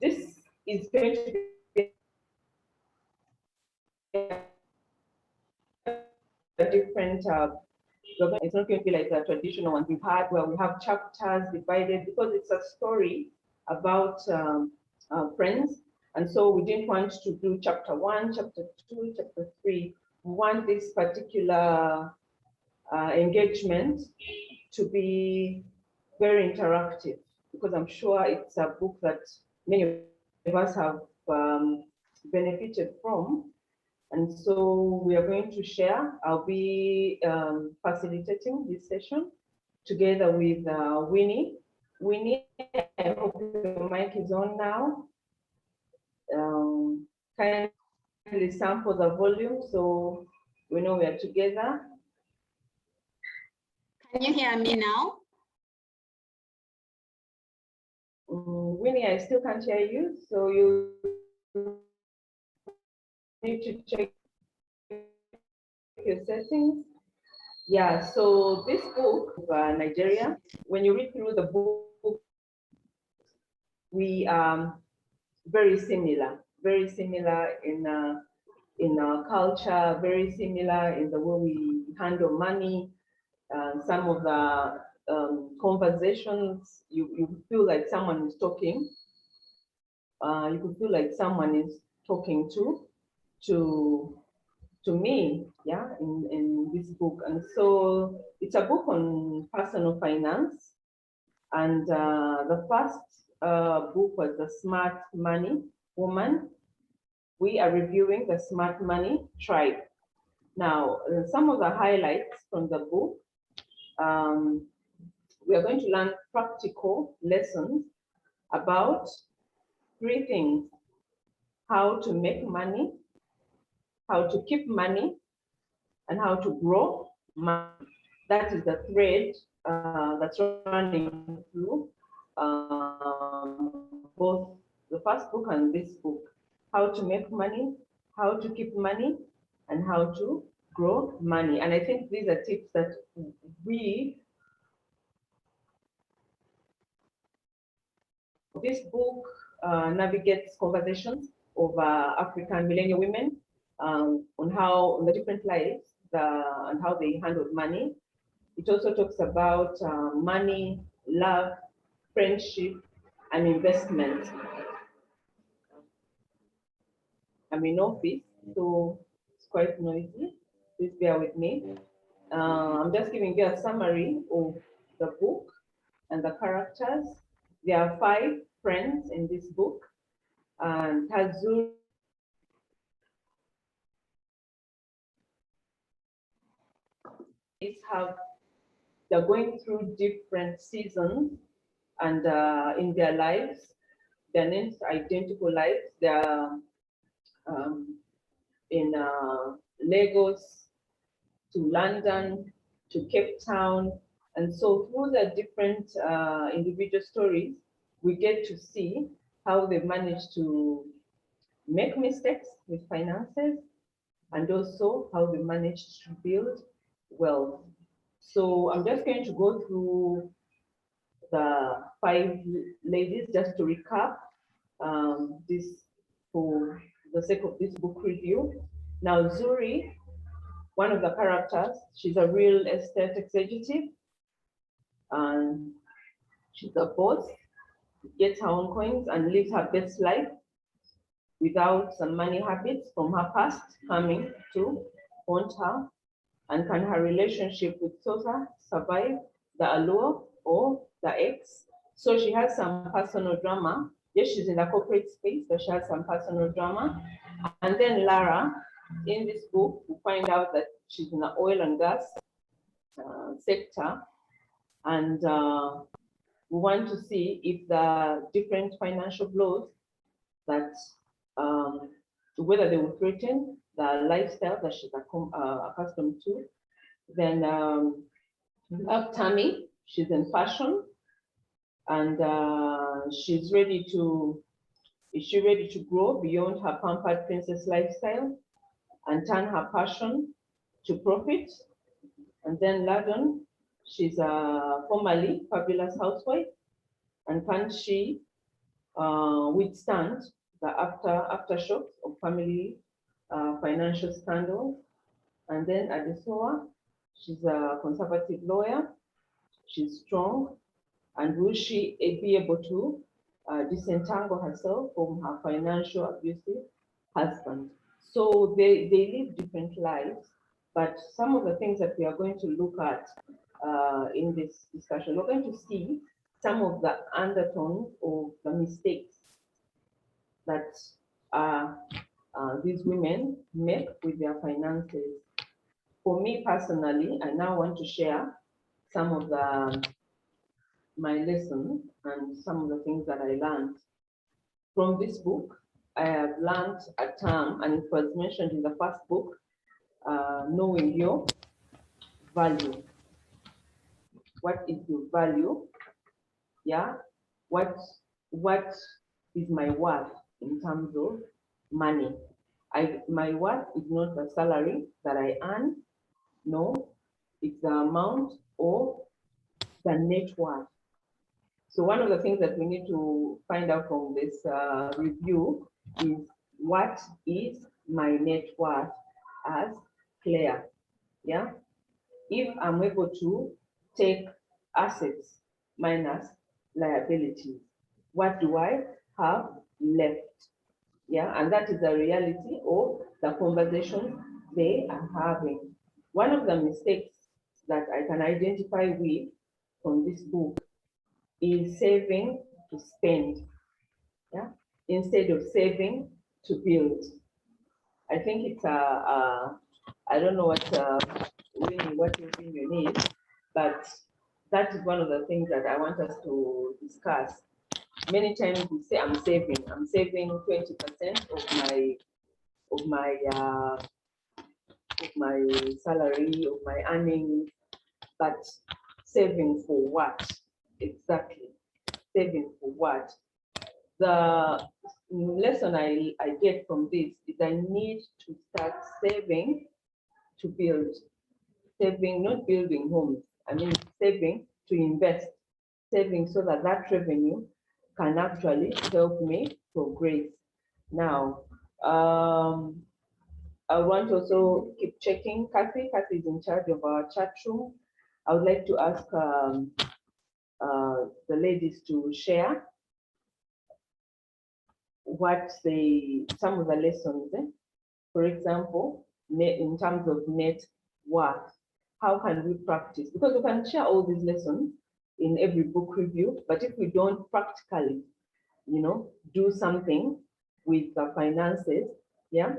This is going to be a different, it's not going to be like the traditional ones we've had where we have chapters divided, because it's a story about friends. And so we didn't want to do chapter 1, chapter 2, chapter 3. We want this particular engagement to be very interactive, because I'm sure it's a book that many of us have benefited from. And so we are going to share. I'll be facilitating this session together with Winnie. Winnie, I hope your mic is on now. Kindly sample the volume so we know we are together. Can you hear me now? Winnie, I still can't hear you, so you need to check your settings. Yeah, so this book, Nigeria, when you read through the book, we are very similar in our culture, very similar in the way we handle money. Some of the conversations, you feel like someone is talking. You could feel like someone is talking to me, yeah, in this book. And so it's a book on personal finance. And the first book was The Smart Money Woman. We are reviewing The Smart Money Tribe. Now, some of the highlights from the book, we are going to learn practical lessons about 3 things: how to make money, how to keep money, and how to grow money. That is the thread that's running through both the first book and this book: how to make money, how to keep money, and how to grow money. And I think these are tips that this book navigates conversations of African millennial women on the different lives and how they handled money. It also talks about money, love, friendship, and investment. I'm in office, so it's quite noisy. Please bear with me. I'm just giving you a summary of the book and the characters. There are 5 friends in this book, and Tazuri they're going through different seasons, and in their lives, they're not identical lives. They're in Lagos to London to Cape Town. And so through the different individual stories, we get to see how they managed to make mistakes with finances, and also how they managed to build wealth. So I'm just going to go through the 5 ladies just to recap this for the sake of this book review. Now, Zuri, one of the characters, she's a real estate executive, and she's a boss, gets her own coins and lives her best life without some money habits from her past coming to haunt her. And can her relationship with Sosa survive the allure or the ex? So she has some personal drama. Yes, she's in the corporate space, but she has some personal drama. And then Lara, in this book, we find out that she's in the oil and gas sector. And we want to see if the different financial blows that whether they will threaten the lifestyle that she's accustomed to. Then we have Tammy, she's in fashion, and is she ready to grow beyond her pampered princess lifestyle and turn her passion to profit? And then Ladon, she's a formerly fabulous housewife, and can she withstand the aftershocks of family financial scandals. And then Adesoa, she's a conservative lawyer. She's strong. And will she be able to disentangle herself from her financial abusive husband? So they live different lives, but some of the things that we are going to look at in this discussion, we're going to see some of the undertones of the mistakes that these women make with their finances. For me personally, I now want to share some of my lessons and some of the things that I learned. From this book, I have learned a term, and it was mentioned in the first book, knowing your value. What is your value? Yeah. What is my worth in terms of money? My worth is not the salary that I earn. No, it's the amount of the net worth. So one of the things that we need to find out from this review is, what is my net worth as Claire? Yeah. If I'm able to take assets minus liabilities, what do I have left? Yeah, and that is the reality of the conversation they are having. One of the mistakes that I can identify with from this book is saving to spend, yeah, instead of saving to build. I think it's I don't know what your opinion is, but that is one of the things that I want us to discuss. Many times we say I'm saving 20% of my salary, of my earnings, but saving for what exactly? Saving for what? The lesson I get from this is I need to start saving to build. Saving, not building homes. I mean, saving to invest. Saving so that that revenue can actually help me progress. Now, I want to also keep checking. Kathy is in charge of our chat room. I would like to ask the ladies to share some of the lessons. For example, in terms of net worth, how can we practice? Because we can share all these lessons in every book review, but if we don't practically, do something with the finances, yeah,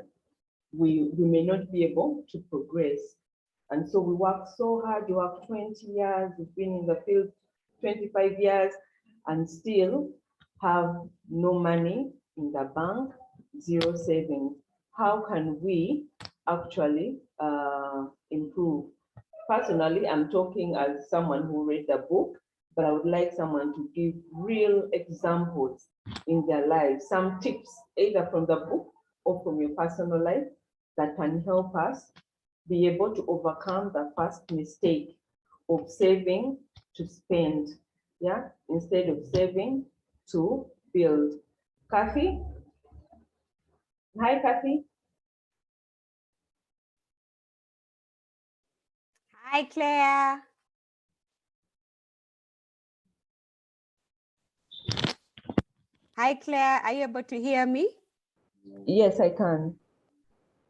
we may not be able to progress. And so we work so hard, you work 20 years, you've been in the field 25 years, and still have no money in the bank, zero savings. How can we actually improve? Personally, I'm talking as someone who read the book, but I would like someone to give real examples in their lives, some tips, either from the book or from your personal life, that can help us be able to overcome the first mistake of saving to spend, yeah, instead of saving to build. Kathy? Hi, Kathy. Hi, Claire. Hi, Claire. Are you able to hear me? Yes, I can.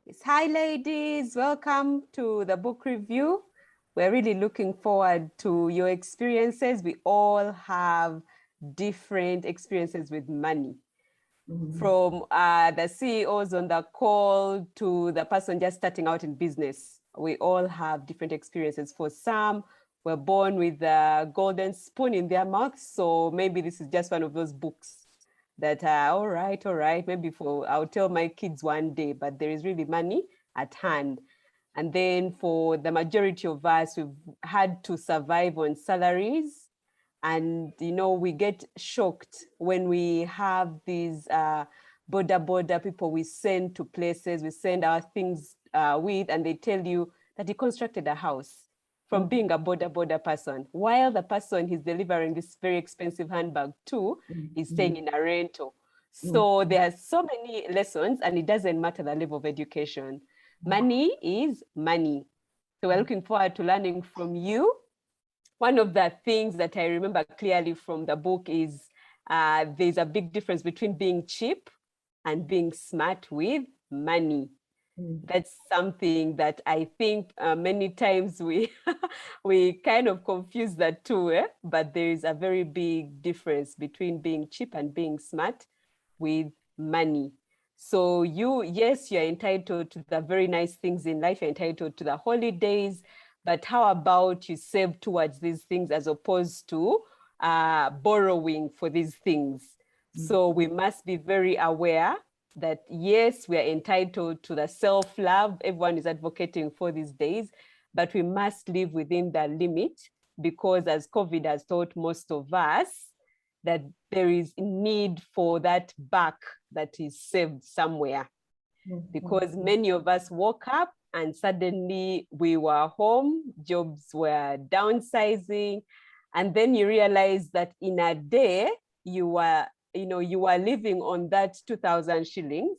Yes. Hi, ladies. Welcome to the book review. We're really looking forward to your experiences. We all have different experiences with money. From the CEOs on the call to the person just starting out in business. We all have different experiences. For some, were born with a golden spoon in their mouth. So maybe this is just one of those books that all right, maybe I'll tell my kids one day, but there is really money at hand. And then for the majority of us, we've had to survive on salaries. And, we get shocked when we have these border people we send to places, we send our things with, and they tell you that he constructed a house. from being a border person, while the person he's delivering this very expensive handbag to is staying in a rental. So there are so many lessons, and it doesn't matter the level of education. Money is money. So we're looking forward to learning from you. One of the things that I remember clearly from the book is there's a big difference between being cheap and being smart with money. That's something that I think many times we we kind of confuse that too, but there is a very big difference between being cheap and being smart with money. So yes, you're entitled to the very nice things in life, you're entitled to the holidays, but how about you save towards these things as opposed to borrowing for these things? So we must be very aware that yes, we are entitled to the self-love everyone is advocating for these days, but we must live within the limit, because as COVID has taught most of us, that there is need for that buck that is saved somewhere. Because many of us woke up and suddenly we were home, jobs were downsizing, and then you realize that in a day you were living on that 2,000 shillings.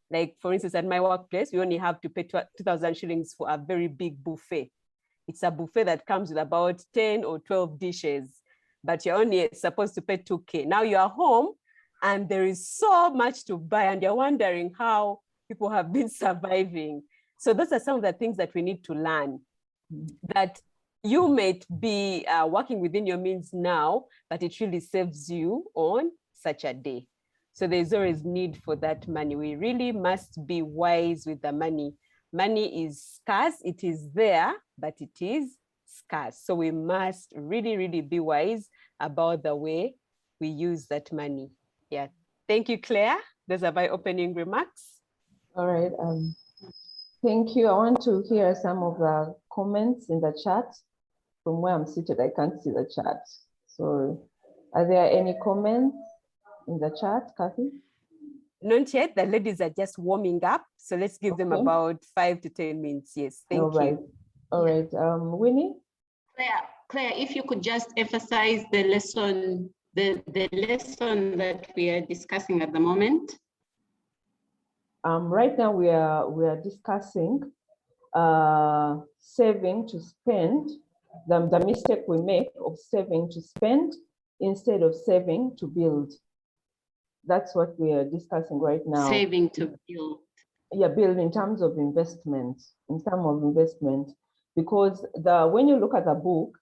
Like for instance, at my workplace, we only have to pay 2,000 shillings for a very big buffet. It's a buffet that comes with about 10 or 12 dishes, but you're only supposed to pay 2K. Now you're home and there is so much to buy and you're wondering how people have been surviving. So those are some of the things that we need to learn, that you might be working within your means now, but it really saves you on such a day. So there's always need for that money. We really must be wise with the money. Money is scarce, it is there, but it is scarce. So we must really, really be wise about the way we use that money. Yeah. Thank you, Claire. Those are my opening remarks. All right. Thank you. I want to hear some of the comments in the chat. From where I'm seated, I can't see the chat. So are there any comments in the chat, Kathy? Not yet. The ladies are just warming up. So let's give them about 5 to 10 minutes. Yes, thank you. All right. Winnie? Claire, if you could just emphasize the lesson, the lesson that we are discussing at the moment. Right now we are discussing saving to spend, the mistake we make of saving to spend instead of saving to build. That's what we are discussing right now. Saving to build. Yeah, build in terms of investment, because when you look at the book,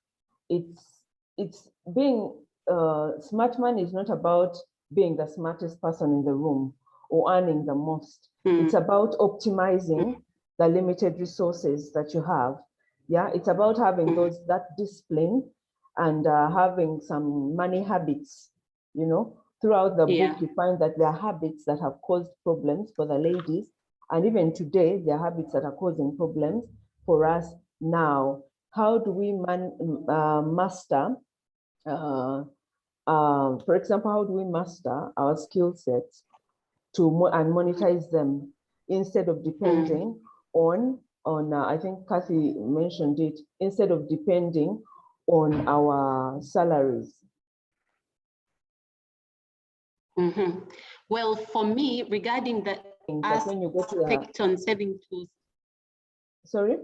it's being smart money is not about being the smartest person in the room or earning the most. It's about optimizing the limited resources that you have. Yeah, it's about having that discipline and having some money habits. You know, throughout the book, you find that there are habits that have caused problems for the ladies, and even today, there are habits that are causing problems for us now. How do we master? For example, how do we master our skill sets and monetize them instead of depending on I think Kathy mentioned it, instead of depending on our salaries? Well, for me, regarding the when you go to aspect on saving tools. Sorry?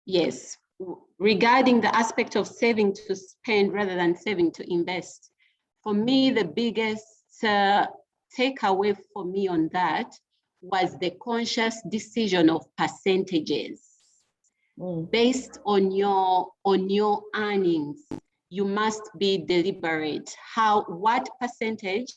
Yes, regarding the aspect of saving to spend rather than saving to invest. For me, the biggest takeaway for me on that was the conscious decision of percentages. Based on your earnings. You must be deliberate. What percentage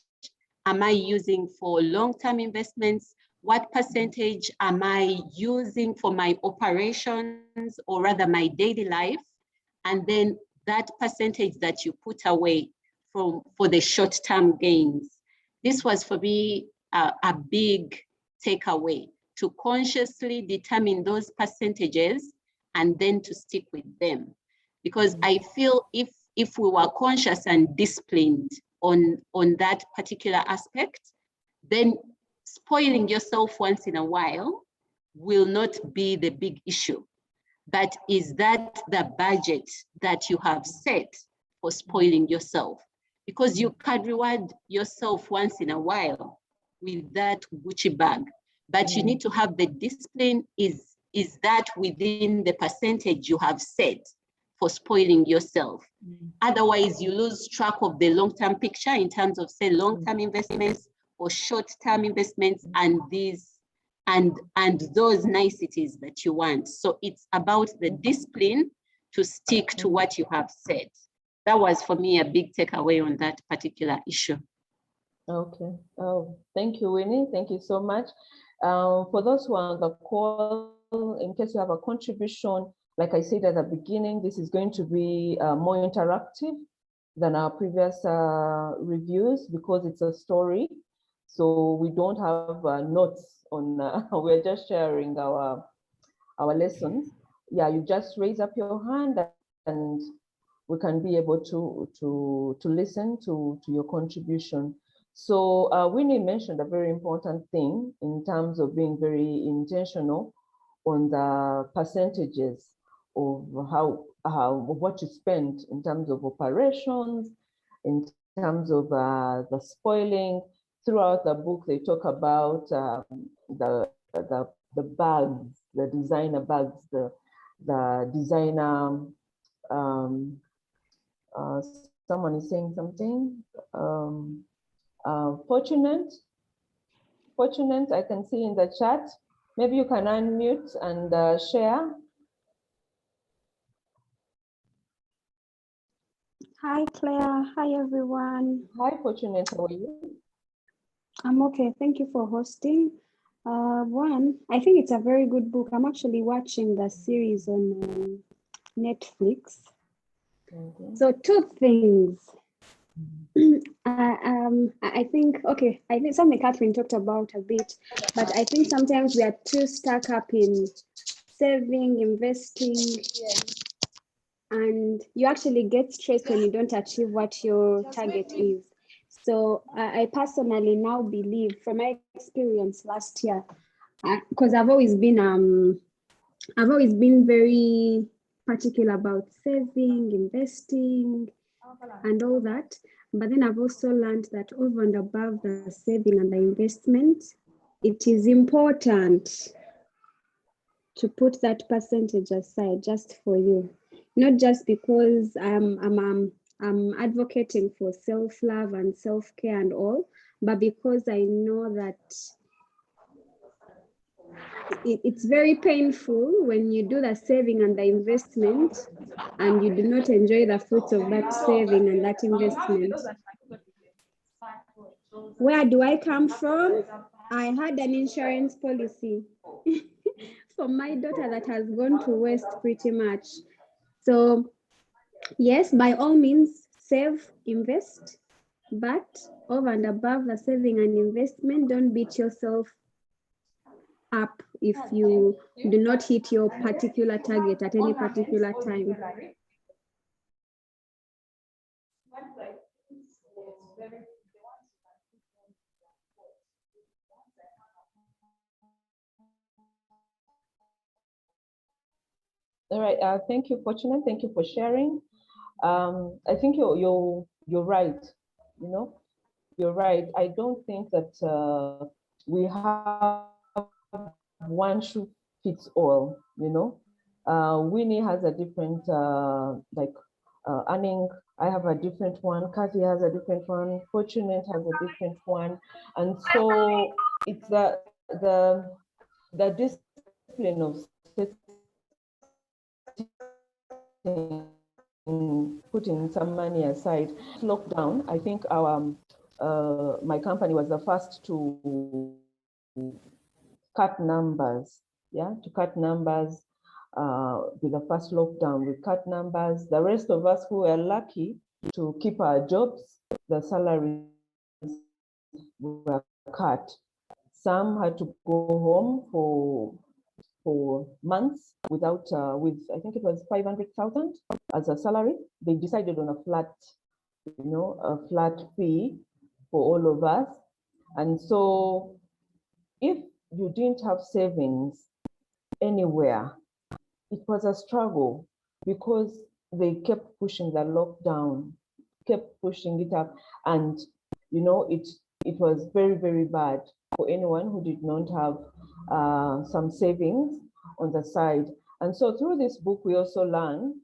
am I using for long-term investments? What percentage am I using for my operations, or rather my daily life? And then that percentage that you put away for the short-term gains. This was for me a big takeaway, to consciously determine those percentages and then to stick with them. Because I feel if we were conscious and disciplined on that particular aspect, then spoiling yourself once in a while will not be the big issue. but is that the budget that you have set for spoiling yourself? Because you can reward yourself once in a while with that Gucci bag, but you need to have the discipline. Is that within the percentage you have set for spoiling yourself? Otherwise, you lose track of the long-term picture in terms of, say, long-term investments or short-term investments and those niceties that you want. So it's about the discipline to stick to what you have said. That was, for me, a big takeaway on that particular issue. Okay. Oh, thank you, Winnie. Thank you so much. For those who are on the call, in case you have a contribution, like I said at the beginning, this is going to be more interactive than our previous reviews because it's a story. So we don't have notes on, we're just sharing our lessons. Yeah, you just raise up your hand and we can be able to listen to your contribution. So Winnie mentioned a very important thing in terms of being very intentional on the percentages of what you spend in terms of operations, in terms of the spoiling. Throughout the book, they talk about the bags, the designer bags, the designer. Someone is saying something. Fortunate, I can see in the chat. Maybe you can unmute and share. Hi, Claire. Hi, everyone. Hi, Fortunate. How are you? I'm okay. Thank you for hosting. One, I think it's a very good book. I'm actually watching the series on Netflix. So two things. I think something Catherine talked about a bit, but I think sometimes we are too stuck up in saving, investing, and you actually get stressed when you don't achieve what your target is. So I personally now believe, from my experience last year, because I've always been very particular about saving, investing, and all that. But then I've also learned that over and above the saving and the investment, it is important to put that percentage aside just for you, not just because I'm advocating for self-love and self-care and all, but because I know that it's very painful when you do the saving and the investment and you do not enjoy the fruits of that saving and that investment. Where do I come from? I had an insurance policy for my daughter that has gone to waste pretty much. So yes, by all means, save, invest, but over and above the saving and investment, don't beat yourself up if you do not hit your particular target at any particular time. All right, thank you, Fortunate. Thank you for sharing. I think you're right. You know, you're right. I don't think that we have one shoe fits all. You know, Winnie has a different earning. I have a different one. Kathy has a different one. Fortunate has a different one, and so it's the discipline of putting some money aside. Lockdown, I think my company was the first to cut numbers. Yeah, to cut numbers with the first lockdown. We cut numbers. The rest of us who were lucky to keep our jobs, the salaries were cut. Some had to go home for months without with I think it was 500,000 as a salary. They decided on a flat fee for all of us. And so if you didn't have savings anywhere, it was a struggle because they kept pushing the lockdown, kept pushing it up, and you know, it was very, very bad for anyone who did not have some savings on the side. And so through this book, we also learn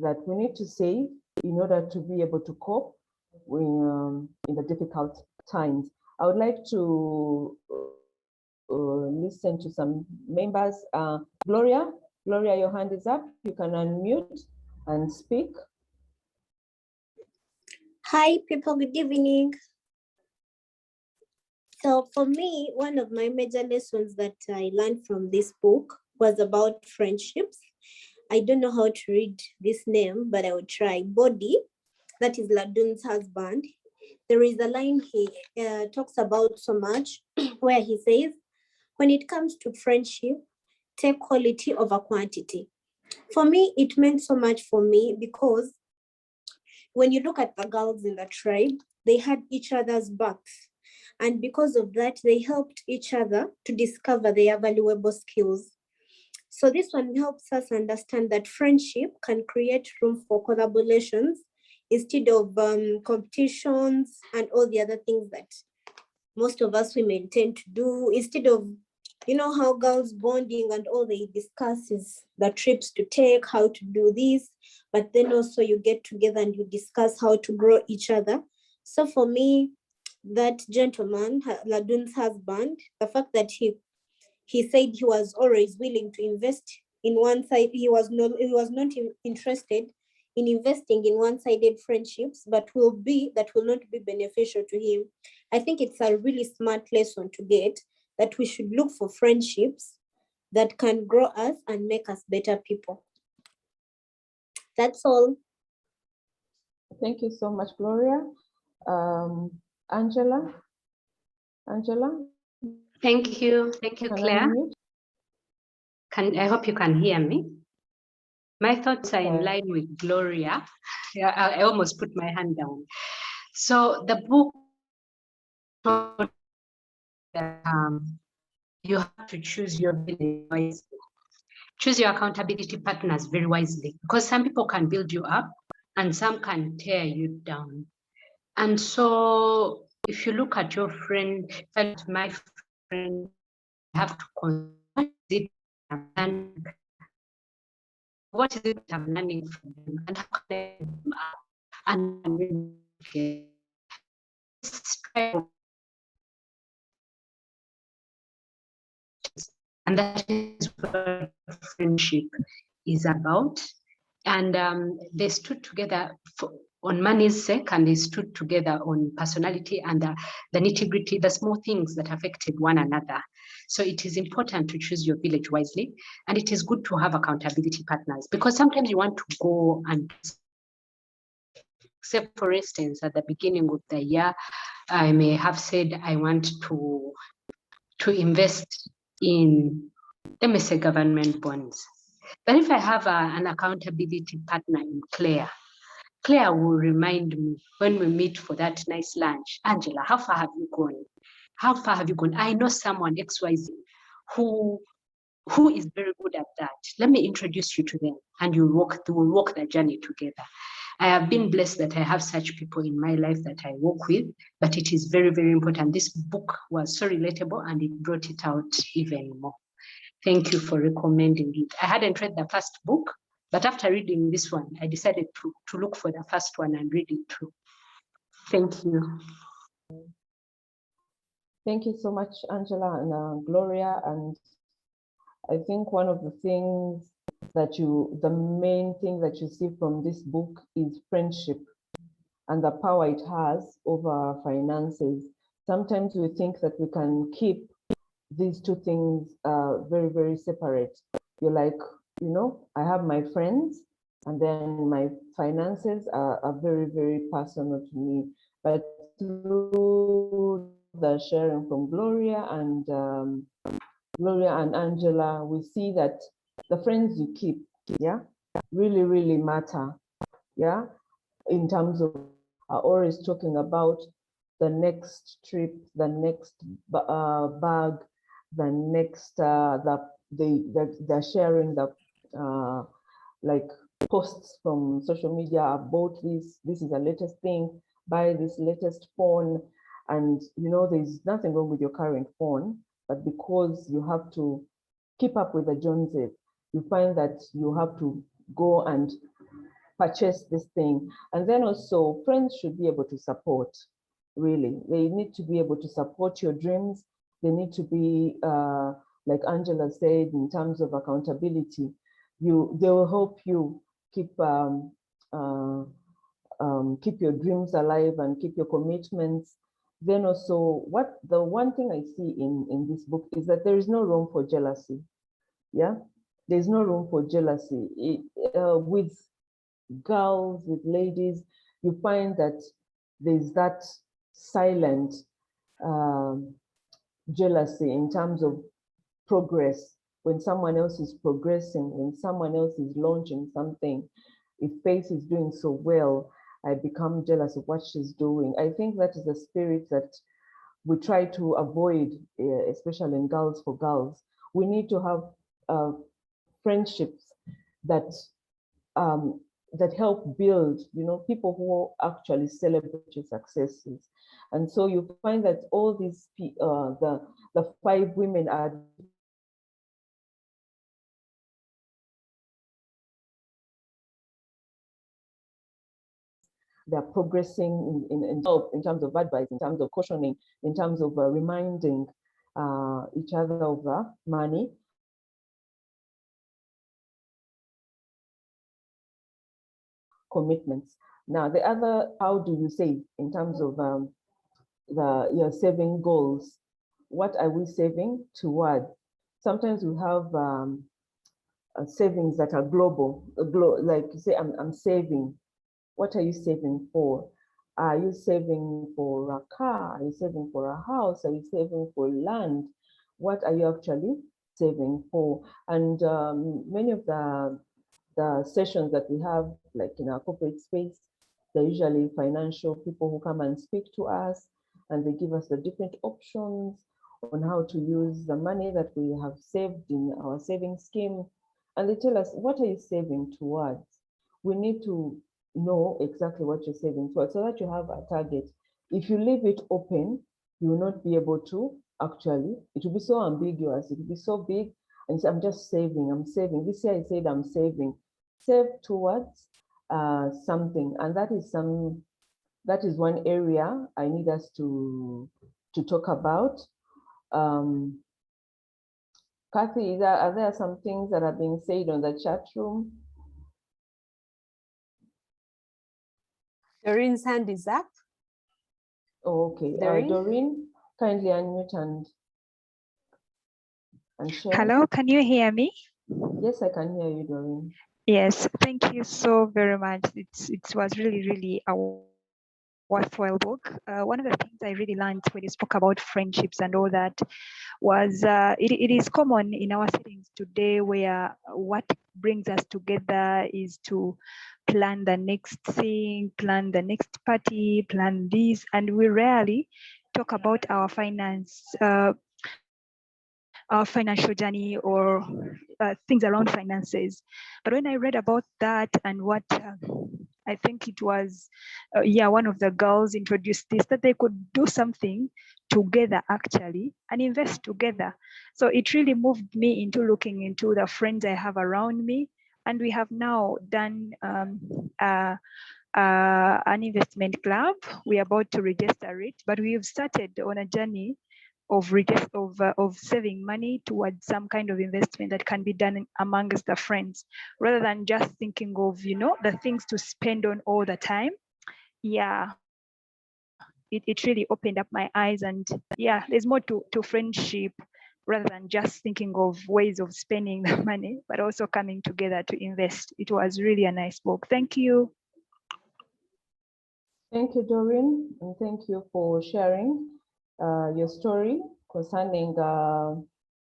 that we need to save in order to be able to cope in the difficult times. I would like to listen to some members. Gloria, your hand is up. You can unmute and speak. Hi, people. Good evening. So for me, one of my major lessons that I learned from this book was about friendships. I don't know how to read this name, but I will try. Body, that is Ladun's husband. There is a line he talks about so much where he says, when it comes to friendship, take quality over quantity. For me, it meant so much for me because when you look at the girls in the tribe, they had each other's backs. And because of that, they helped each other to discover their valuable skills. So this one helps us understand that friendship can create room for collaborations instead of competitions and all the other things that most of us women tend to do. Instead of, you know, how girls bonding and all they discuss is the trips to take, how to do this, but then also you get together and you discuss how to grow each other. So for me, that gentleman, Ladun's husband, the fact that he said he was always willing to invest in one side, he was not interested in investing in one-sided friendships, but will not be beneficial to him. I think it's a really smart lesson to get, that we should look for friendships that can grow us and make us better people. That's all. Thank you so much, Gloria. Angela? Thank you, Claire. I hope you can hear me. My thoughts are in line with Gloria. Yeah, I almost put my hand down. So the book, you have to choose your village wisely. Choose your accountability partners very wisely, because some people can build you up and some can tear you down. And so if you look at your friend, my friend, I have to consider what is it I'm learning from them, and how can I and and that is what friendship is about. And they stood together on money's sake, and they stood together on personality and the nitty-gritty, the small things that affected one another. So it is important to choose your village wisely, and it is good to have accountability partners, because sometimes you want to go and, say for instance, at the beginning of the year, I may have said I want to invest in, let me say, government bonds. But if I have an accountability partner in Claire will remind me when we meet for that nice lunch, Angela, how far have you gone? How far have you gone? I know someone XYZ who is very good at that. Let me introduce you to them, and we'll walk the journey together. I have been blessed that I have such people in my life that I work with, but it is very, very important. This book was so relatable and it brought it out even more. Thank you for recommending it. I hadn't read the first book, but after reading this one, I decided to look for the first one and read it through. Thank you. Thank you so much, Angela and Gloria. And I think one of the things the main thing that you see from this book is friendship and the power it has over our finances. Sometimes we think that we can keep these two things very, very separate. You're like, you know, I have my friends and then my finances are very, very personal to me. But through the sharing from Gloria and Angela, we see that the friends you keep, yeah, really, really matter, yeah, in terms of always talking about the next trip, the next bag, the next, the sharing the like posts from social media about this is the latest thing, buy this latest phone. And you know, there's nothing wrong with your current phone, but because you have to keep up with the Joneses, you find that you have to go and purchase this thing. And then also friends should be able to support, really. They need to be able to support your dreams. They need to be, like Angela said, in terms of accountability, they will help you keep keep your dreams alive and keep your commitments. Then also, the one thing I see in this book is that there is no room for jealousy. Yeah, there's no room for jealousy. With girls, with ladies, you find that there's that silent jealousy in terms of progress. When someone else is progressing, when someone else is launching something, if Faith is doing so well, I become jealous of what she's doing. I think that is a spirit that we try to avoid, especially in Girls for Girls. We need to have friendships that that help build, you know, people who actually celebrate your successes. And so you find that all these, the 5 women are they're progressing in terms of advice, in terms of cautioning, in terms of reminding each other of money. Commitments. Now, the other, how do you save in terms of your saving goals? What are we saving toward? Sometimes we have savings that are global, like you say, I'm saving. What are you saving for? Are you saving for a car? Are you saving for a house? Are you saving for land? What are you actually saving for? And many of the sessions that we have, like in our corporate space, they're usually financial people who come and speak to us, and they give us the different options on how to use the money that we have saved in our saving scheme. And they tell us, what are you saving towards? We need to know exactly what you're saving towards so that you have a target. If you leave it open, you will not be able to actually, it will be so ambiguous, it will be so big, and say, I'm just saving, I'm saving. This year I said I'm saving. Save towards something, and that is one area I need us to talk about. Kathy, are there some things that are being said on the chat room? Doreen's hand is up. Oh, okay. Doreen, kindly unmute and share. Hello, can you hear me? Yes, I can hear you, Doreen. Yes, thank you so very much. It was really a worthwhile book. One of the things I really learned when you spoke about friendships and all that was it is common in our settings today where what brings us together is to plan the next thing, plan the next party, plan this, and we rarely talk about our financial journey or things around finances. But when I read about that and what I think it was, one of the girls introduced this, that they could do something together actually and invest together. So it really moved me into looking into the friends I have around me. And we have now done an investment club. We're about to register it, but we have started on a journey of saving money towards some kind of investment that can be done amongst the friends, rather than just thinking of, the things to spend on all the time. Yeah, it really opened up my eyes, and yeah, there's more to friendship rather than just thinking of ways of spending the money, but also coming together to invest. It was really a nice book. Thank you. Thank you, Doreen, and thank you for sharing your story concerning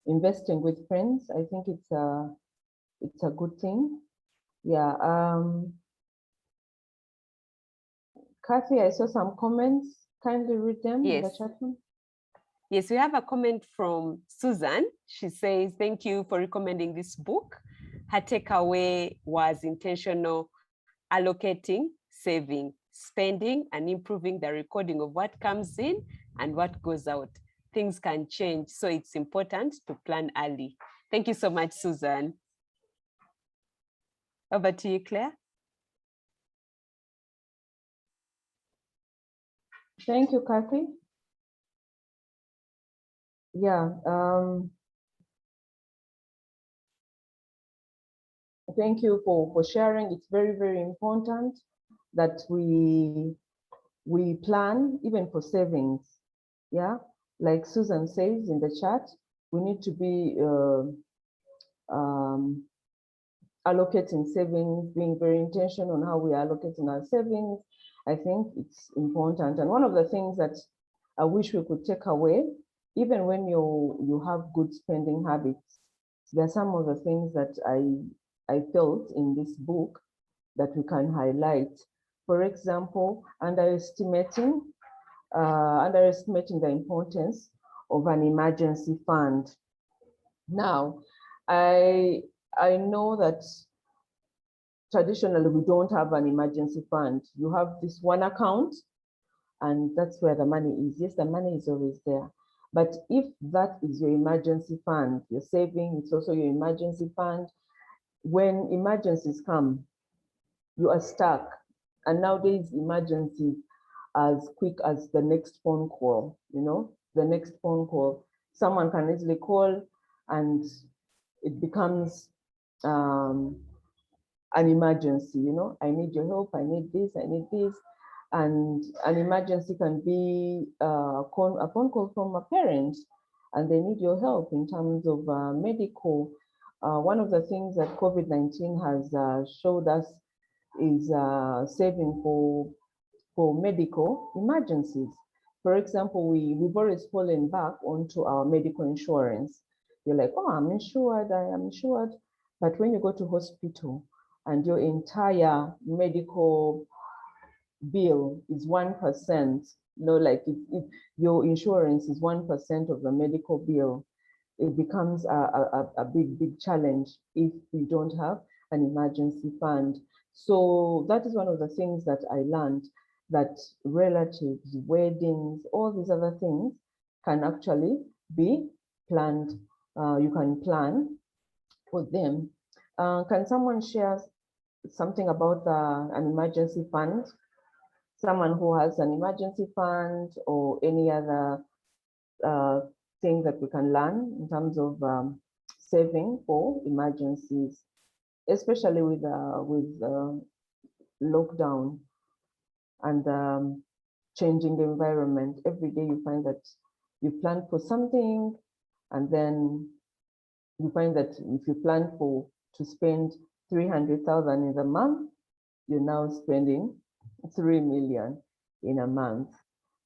investing with friends. I think it's a good thing. Yeah. Kathy, I saw some comments. Kindly read them in the chat room. Yes, we have a comment from Susan. She says, thank you for recommending this book. her takeaway was intentional allocating, saving, spending, and improving the recording of what comes in and what goes out. Things can change, so it's important to plan early. Thank you so much, Susan. Over to you, Claire. Thank you, Kathy. Yeah, thank you for sharing. It's very, very important that we plan even for savings. Yeah, like Susan says in the chat, we need to be allocating savings, being very intentional on how we are allocating our savings. I think it's important. And one of the things that I wish we could take away, even when you have good spending habits, there are some of the things that I felt in this book that we can highlight. For example, underestimating the importance of an emergency fund. Now, I know that traditionally we don't have an emergency fund. You have this one account, and that's where the money is. Yes, the money is always there. But if that is your emergency fund, your saving, it's also your emergency fund. When emergencies come, you are stuck. And nowadays, emergencies as quick as the next phone call, the next phone call. Someone can easily call and it becomes an emergency, I need your help, I need this, I need this. And an emergency can be a phone call from a parent and they need your help in terms of medical. One of the things that COVID-19 has showed us is saving for medical emergencies. For example, we've always fallen back onto our medical insurance. You're like, oh, I'm insured, I am insured. But when you go to hospital and your entire medical bill is 1%, like if your insurance is 1% of the medical bill, it becomes a big challenge if we don't have an emergency fund. So that is one of the things that I learned, that relatives, weddings, all these other things can actually be planned. You can plan for them. Can someone share something about an emergency fund? Someone who has an emergency fund or any other thing that we can learn in terms of saving for emergencies, especially with lockdown and changing the environment. Every day you find that you plan for something, and then you find that if you plan to spend 300,000 in a month, you're now spending 3 million in a month.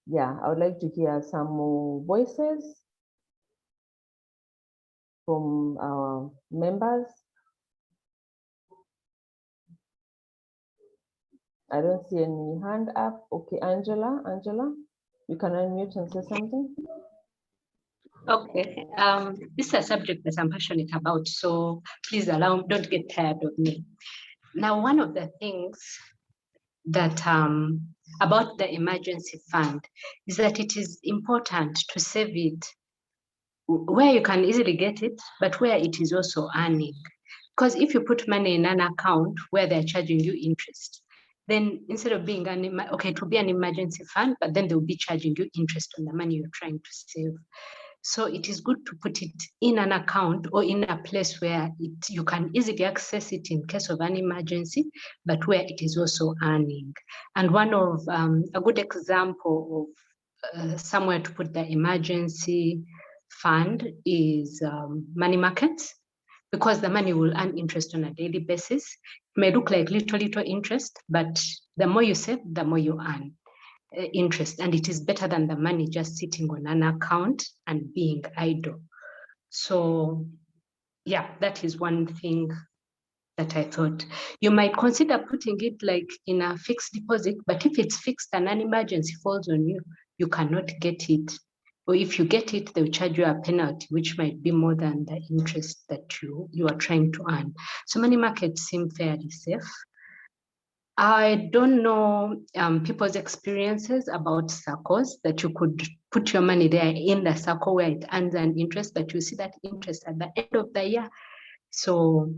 Yeah, I would like to hear some more voices from our members. I don't see any hand up. Okay, Angela, you can unmute and say something. Okay, this is a subject that I'm passionate about, so please don't get tired of me. Now, one of the things that about the emergency fund is that it is important to save it where you can easily get it, but where it is also earning. Because if you put money in an account where they're charging you interest, then instead of being it will be an emergency fund, but then they'll be charging you interest on the money you're trying to save. So it is good to put it in an account or in a place where you can easily access it in case of an emergency, but where it is also earning. And one of a good example of somewhere to put the emergency fund is money markets, because the money will earn interest on a daily basis. It may look like little interest, but the more you save, the more you earn interest, and it is better than the money just sitting on an account and being idle. So yeah, that is one thing that I thought. You might consider putting it like in a fixed deposit, but if it's fixed and an emergency falls on you, you cannot get it or if you get it, they'll charge you a penalty, which might be more than the interest that you are trying to earn. So money markets seem fairly safe. I don't know people's experiences about circles, that you could put your money there in the circle where it earns an interest, but you see that interest at the end of the year. So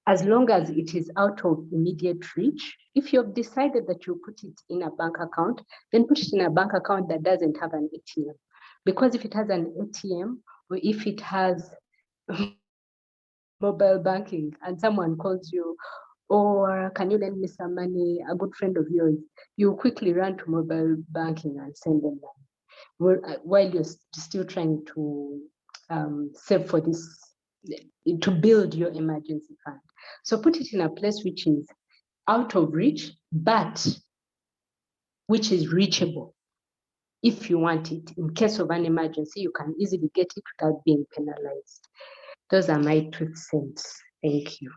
as long as it is out of immediate reach, if you've decided that you put it in a bank account, then put it in a bank account that doesn't have an ATM. Because if it has an ATM, or if it has mobile banking and someone calls you, or can you lend me some money, a good friend of yours, you quickly run to mobile banking and send them money while you're still trying to save for this, to build your emergency fund. So put it in a place which is out of reach, but which is reachable. If you want it, in case of an emergency, you can easily get it without being penalized. Those are my 2 cents. Thank you.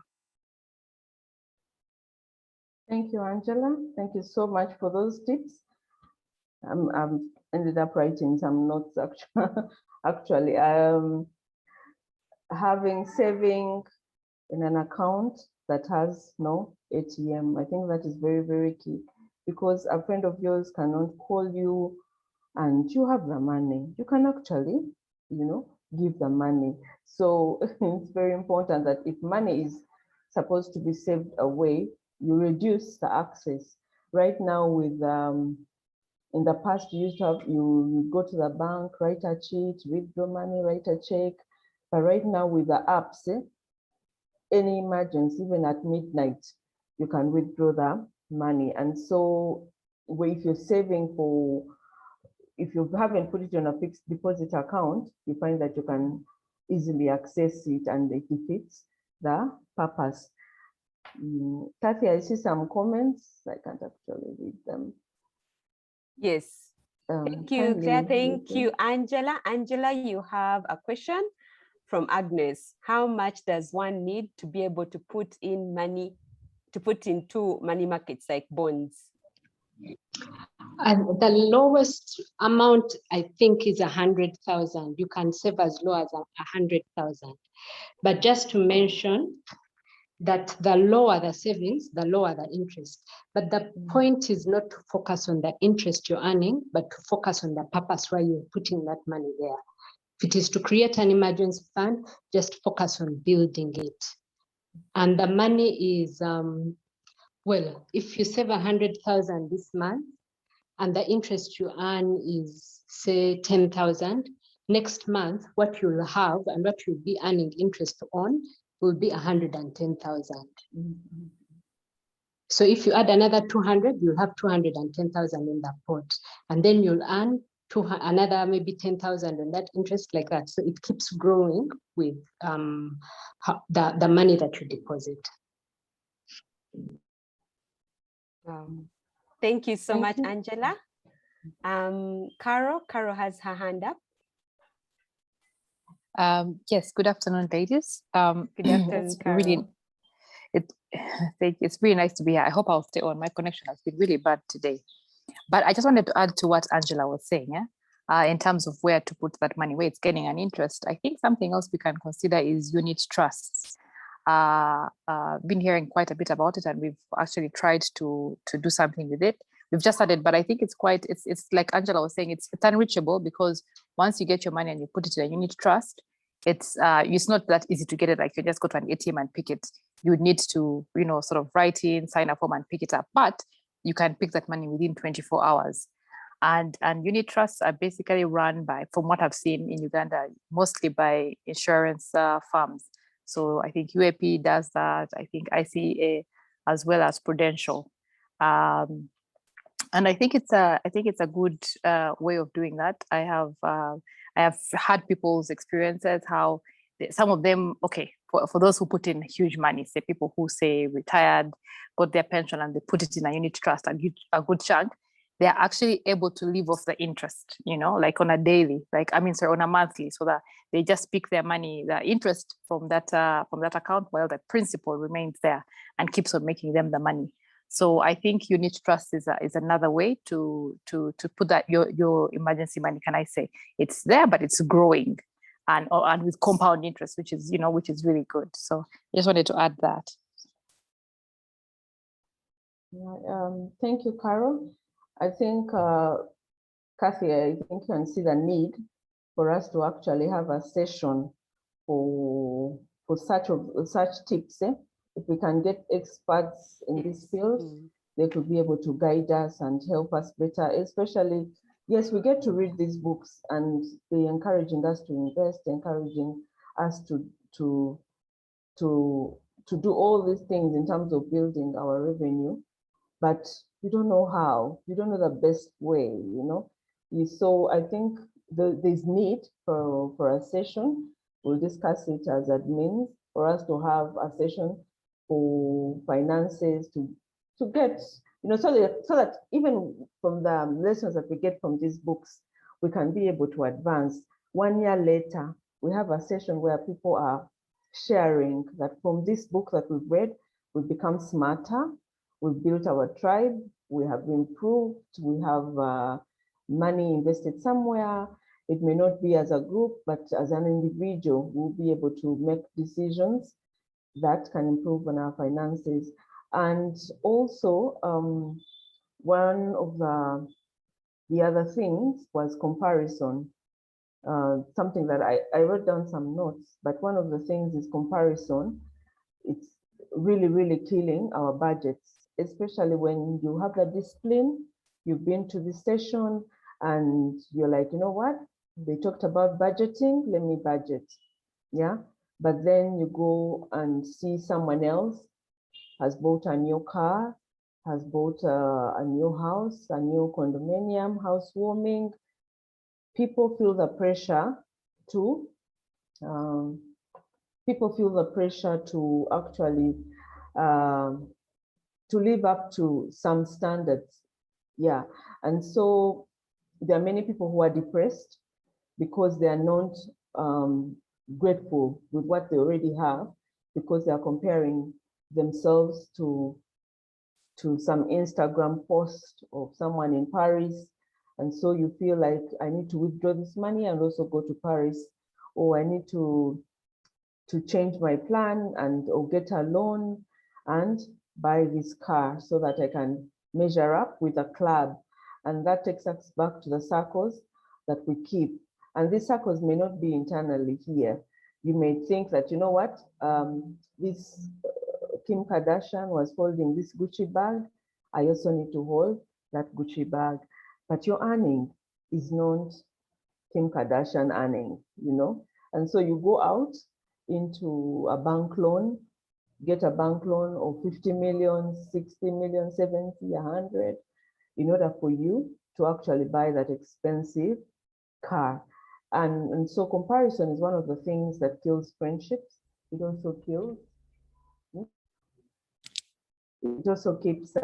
Thank you, Angela. Thank you so much for those tips. I've ended up writing some notes actually. Having saving in an account that has no ATM, I think that is very, very key, because a friend of yours cannot call you and you have the money. You can actually, give the money. So it's very important that if money is supposed to be saved away, you reduce the access. Right now with in the past, you used to have, you go to the bank, write a cheat, withdraw money, write a check. But right now with the apps, any emergency, even at midnight, you can withdraw the money. And so if you're saving for, if you haven't put it on a fixed deposit account, you find that you can easily access it and it defeats the purpose. Kathy, I see some comments. I can't actually read them. Yes. Thank you, Claire. Thank you, Angela. Angela, you have a question from Agnes. How much does one need to be able to put in money, to put into money markets like bonds? And the lowest amount, I think, is 100,000. You can save as low as 100,000. But just to mention that the lower the savings, the lower the interest. But the point is not to focus on the interest you're earning, but to focus on the purpose why you're putting that money there. If it is to create an emergency fund, just focus on building it. And the money is, well, if you save 100,000 this month, and the interest you earn is, say, 10,000, next month, what you'll have and what you'll be earning interest on will be 110,000. Mm-hmm. So if you add another 200, you'll have 210,000 in that pot. And then you'll earn another maybe 10,000 on that interest, like that. So it keeps growing with the money that you deposit. Thank you so much, Angela. Caro has her hand up. Yes, good afternoon, ladies. Good afternoon, Caro. It's really nice to be here. I hope I'll stay on. My connection has been really bad today. But I just wanted to add to what Angela was saying, in terms of where to put that money, where it's getting an interest. I think something else we can consider is unit trusts. Been hearing quite a bit about it, and we've actually tried to do something with it. We've just started, but I think it's like Angela was saying, it's unreachable, because once you get your money and you put it in a unit trust, it's not that easy to get it. Like you just go to an ATM and pick it. You would need to, sort of write in, sign a form and pick it up. But you can pick that money within 24 hours. And unit trusts are basically run by, from what I've seen in Uganda, mostly by insurance firms. So I think UAP does that. I think ICA, as well as Prudential. And I think it's a good way of doing that. I have had people's experiences, how some of them, for those who put in huge money, say people who say retired, got their pension and they put it in a unit trust, a good chunk, they're actually able to live off the interest, like on a daily, on a monthly, so that they just pick their money, the interest from that account, while the principal remains there and keeps on making them the money. So I think unit trust is another way to put that your emergency money. Can I say it's there, but it's growing, and with compound interest, which is really good. So I just wanted to add that. Thank you, Carol. I think, Kathy, I think you can see the need for us to actually have a session for such tips. If we can get experts in this field, they could be able to guide us and help us better, especially, yes, we get to read these books and they're encouraging us to invest, encouraging us to do all these things in terms of building our revenue, but you don't know how, you don't know the best way, So I think there's need for a session. We'll discuss it as admins for us to have a session for finances to get, so that even from the lessons that we get from these books, we can be able to advance. 1 year later, we have a session where people are sharing that from this book that we've read, we've become smarter, we've built our tribe, we have improved, we have money invested somewhere. It may not be as a group, but as an individual, we'll be able to make decisions that can improve on our finances. And also, one of the other things was comparison. Something that I wrote down some notes, but one of the things is comparison. It's really, really killing our budgets, especially when you have the discipline, you've been to this session and you're like, you know what? They talked about budgeting, let me budget. Yeah. But then you go and see someone else has bought a new car, has bought a new house, a new condominium, housewarming. People feel the pressure to actually to live up to some standards. Yeah. And so there are many people who are depressed because they are not grateful with what they already have, because they are comparing themselves to some Instagram post of someone in Paris. And so you feel like, I need to withdraw this money and also go to Paris, or I need to change my plan or get a loan and buy this car so that I can measure up with a club. And that takes us back to the circles that we keep. And these circles may not be internally here. You may think that, you know what, this Kim Kardashian was holding this Gucci bag, I also need to hold that Gucci bag. But your earning is not Kim Kardashian earning, And so you go out into a bank loan, get a bank loan of 50 million, 60 million, 70, 100, in order for you to actually buy that expensive car. And so comparison is one of the things that kills friendships. It also kills, it also keeps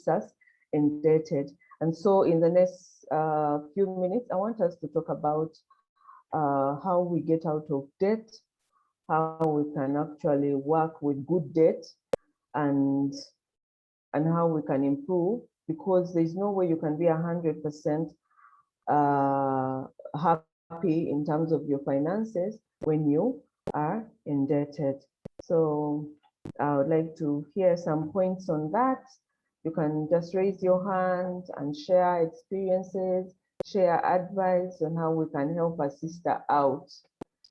us indebted. And so in the next few minutes, I want us to talk about how we get out of debt, how we can actually work with good debt, and how we can improve, because there's no way you can be 100% happy in terms of your finances when you are indebted. So I would like to hear some points on that. You can just raise your hand and share experiences, share advice on how we can help a sister out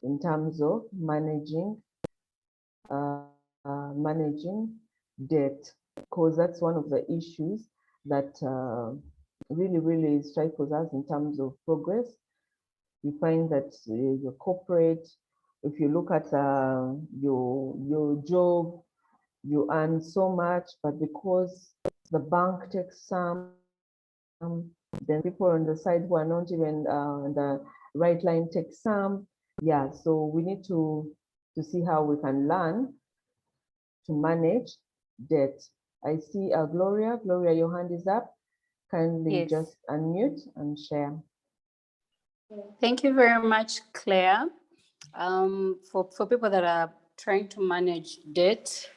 in terms of managing debt, because that's one of the issues that really, really strikes us in terms of progress. You find that your corporate, if you look at your job, you earn so much, but because the bank takes some, then people on the side who are not even on the right line take some. Yeah, so we need to see how we can learn to manage debt. I see Gloria. Gloria, your hand is up. Kindly Yes. just unmute and share. Thank you very much, Claire. For people that are trying to manage debt,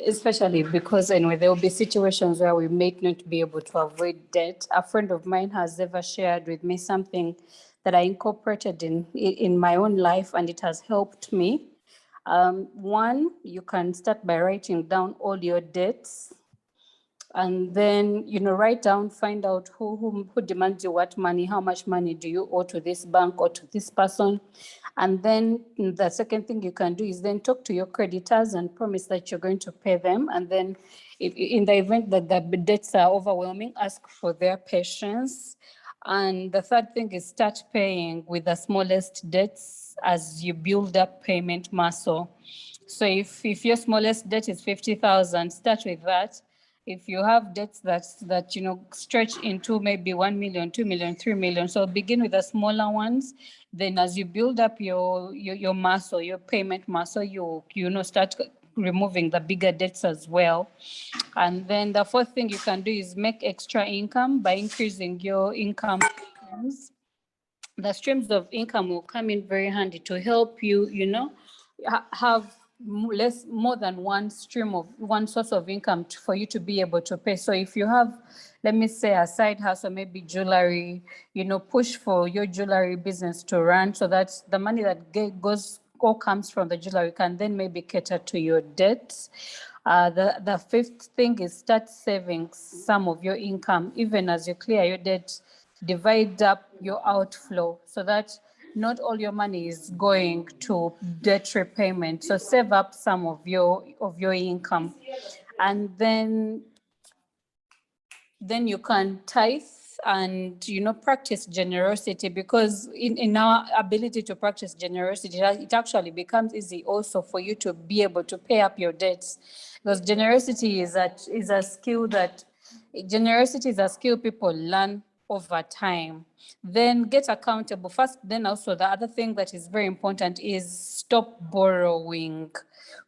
especially because anyway, there will be situations where we may not be able to avoid debt. A friend of mine has ever shared with me something that I incorporated in my own life, and it has helped me. One, you can start by writing down all your debts, and then write down, find out who demands you what money, how much money do you owe to this bank or to this person. And then the second thing you can do is then talk to your creditors and promise that you're going to pay them. And then if in the event that the debts are overwhelming, ask for their patience. And the third thing is start paying with the smallest debts as you build up payment muscle. So if your smallest debt is 50,000, start with that. If you have debts that stretch into maybe 1 million, 2 million, 3 million, so begin with the smaller ones. Then as you build up your muscle, your payment muscle, you start removing the bigger debts as well. And then the fourth thing you can do is make extra income by increasing your income streams. The streams of income will come in very handy to help you, have more than one source of income for you to be able to pay. So if you have, let me say, a side hustle, maybe jewelry, push for your jewelry business to run so that the money that goes or comes from the jewelry can then maybe cater to your debts. The fifth thing is start saving some of your income, even as you clear your debt. Divide up your outflow so that not all your money is going to debt repayment. So save up some of your income, and then you can tithe and practice generosity, because in our ability to practice generosity, it actually becomes easy also for you to be able to pay up your debts, because generosity is a skill people learn over time. Then get accountable first. Then also the other thing that is very important is stop borrowing.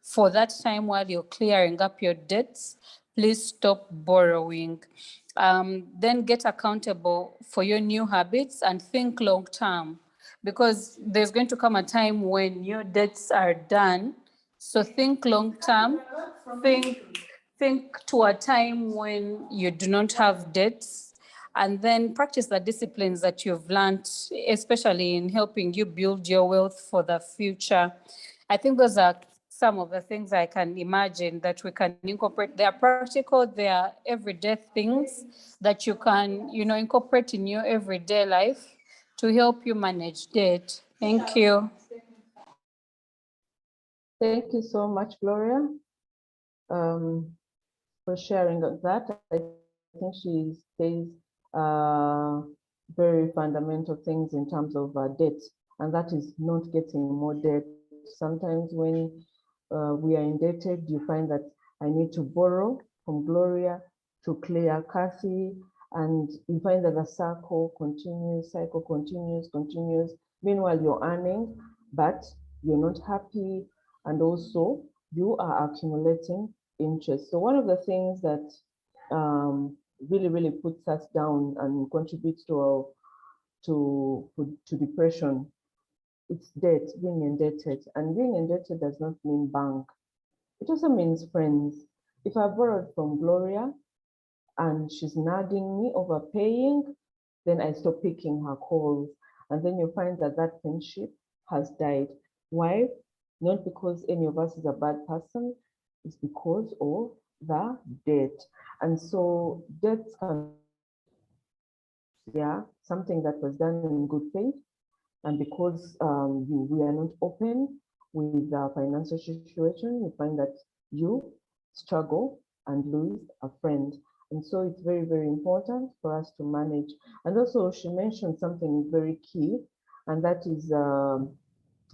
For that time while you're clearing up your debts, please stop borrowing. Then get accountable for your new habits and think long term, because there's going to come a time when your debts are done. So think long term. Think to a time when you do not have debts, and then practice the disciplines that you've learned, especially in helping you build your wealth for the future. I think those are some of the things I can imagine that we can incorporate. They are practical, they are everyday things that you can, incorporate in your everyday life to help you manage debt. Thank you. Thank you so much, Gloria, for sharing that. I think she says very fundamental things in terms of debt, and that is not getting more debt. Sometimes when we are indebted, you find that I need to borrow from Gloria to clear Kathy, and you find that the cycle continues. Meanwhile, you're earning, but you're not happy, and also you are accumulating interest. So one of the things that really puts us down and contributes to depression, it's debt, being indebted. And being indebted does not mean bank. It also means friends. If I borrowed from Gloria and she's nagging me over paying, then I stop picking her calls. And then you find that that friendship has died. Why? Not because any of us is a bad person, it's because of the debt. And so debts can, something that was done in good faith, and because we are not open with our financial situation, you find that you struggle and lose a friend. And so it's very important for us to manage. And also she mentioned something very key, and that is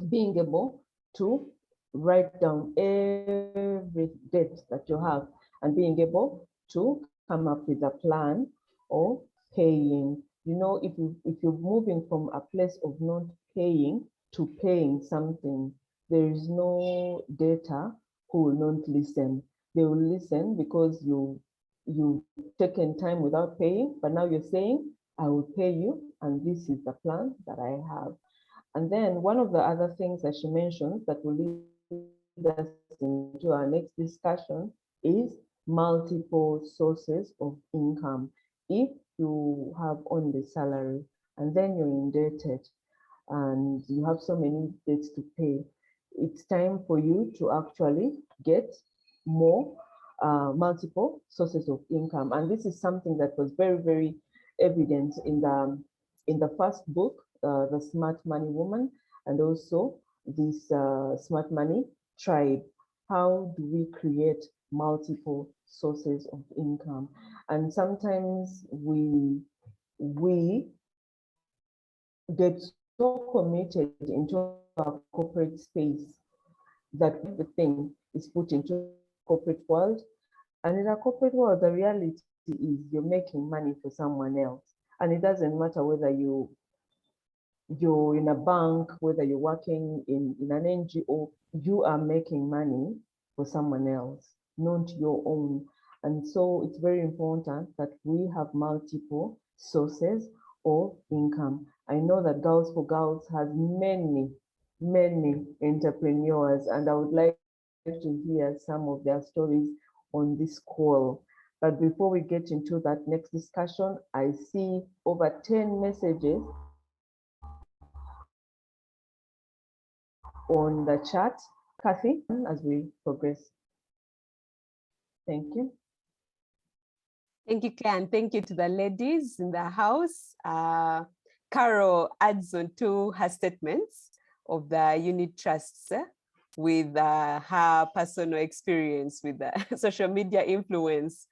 being able to write down every debt that you have and being able to come up with a plan of paying. If you're moving from a place of not paying to paying something, there is no data who will not listen. They will listen because you've taken time without paying, but now you're saying, I will pay you, and this is the plan that I have. And then one of the other things that she mentioned that will lead us into our next discussion is multiple sources of income. If you have only salary and then you're indebted and you have so many debts to pay, it's time for you to actually get more multiple sources of income. And this is something that was very, very evident in the first book, The Smart Money Woman, and also this Smart Money Tribe. How do we create multiple sources of income? And sometimes we get so committed into our corporate space that the thing is put into corporate world. And in a corporate world, the reality is you're making money for someone else. And it doesn't matter whether you're in a bank, whether you're working in an NGO, you are making money for someone else, not your own. And so it's very important that we have multiple sources of income. I know that Girls for Girls has many entrepreneurs, and I would like to hear some of their stories on this call. But before we get into that next discussion, I see over 10 messages on the chat. Kathy, as we progress. Thank you. Thank you, Claire, and thank you to the ladies in the house. Carol adds on to her statements of the unit trusts with her personal experience with social media influence.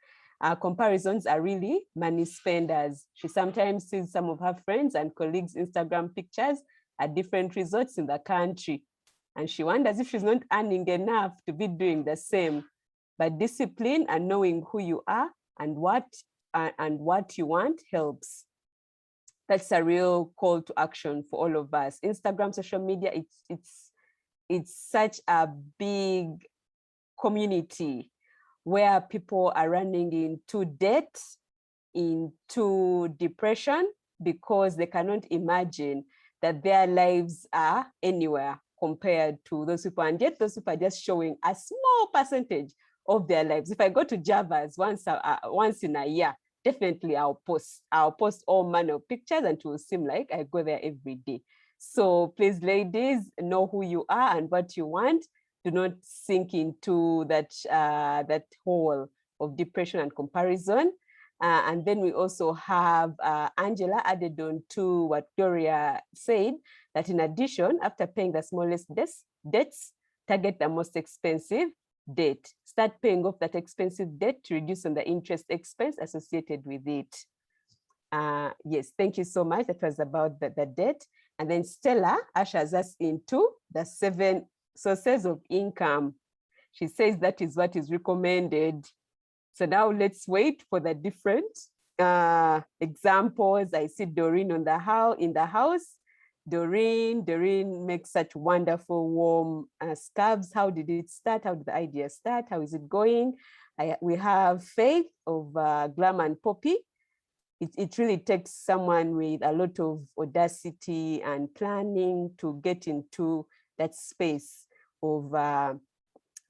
Comparisons are really money spenders. She sometimes sees some of her friends and colleagues' Instagram pictures at different resorts in the country. And she wonders if she's not earning enough to be doing the same. But discipline and knowing who you are and what you want helps. That's a real call to action for all of us. Instagram, social media, it's such a big community where people are running into debt, into depression, because they cannot imagine that their lives are anywhere compared to those people. And yet those people are just showing a small percentage of their lives. If I go to Java's once in a year, definitely I'll post all manner of pictures, and it will seem like I go there every day. So please, ladies, know who you are and what you want. Do not sink into that hole of depression and comparison. And then we also have Angela added on to what Gloria said, that in addition, after paying the smallest debts, target the most expensive debt. Start paying off that expensive debt to reduce on the interest expense associated with it. Yes, thank you so much. That was about the debt. And then Stella ushers us into the 7 sources of income. She says that is what is recommended. So now let's wait for the different examples. I see Doreen in the house. Doreen makes such wonderful warm scarves. How did it start? How did the idea start? How is it going? We have Faith of Glam and Poppy. It really takes someone with a lot of audacity and planning to get into that space of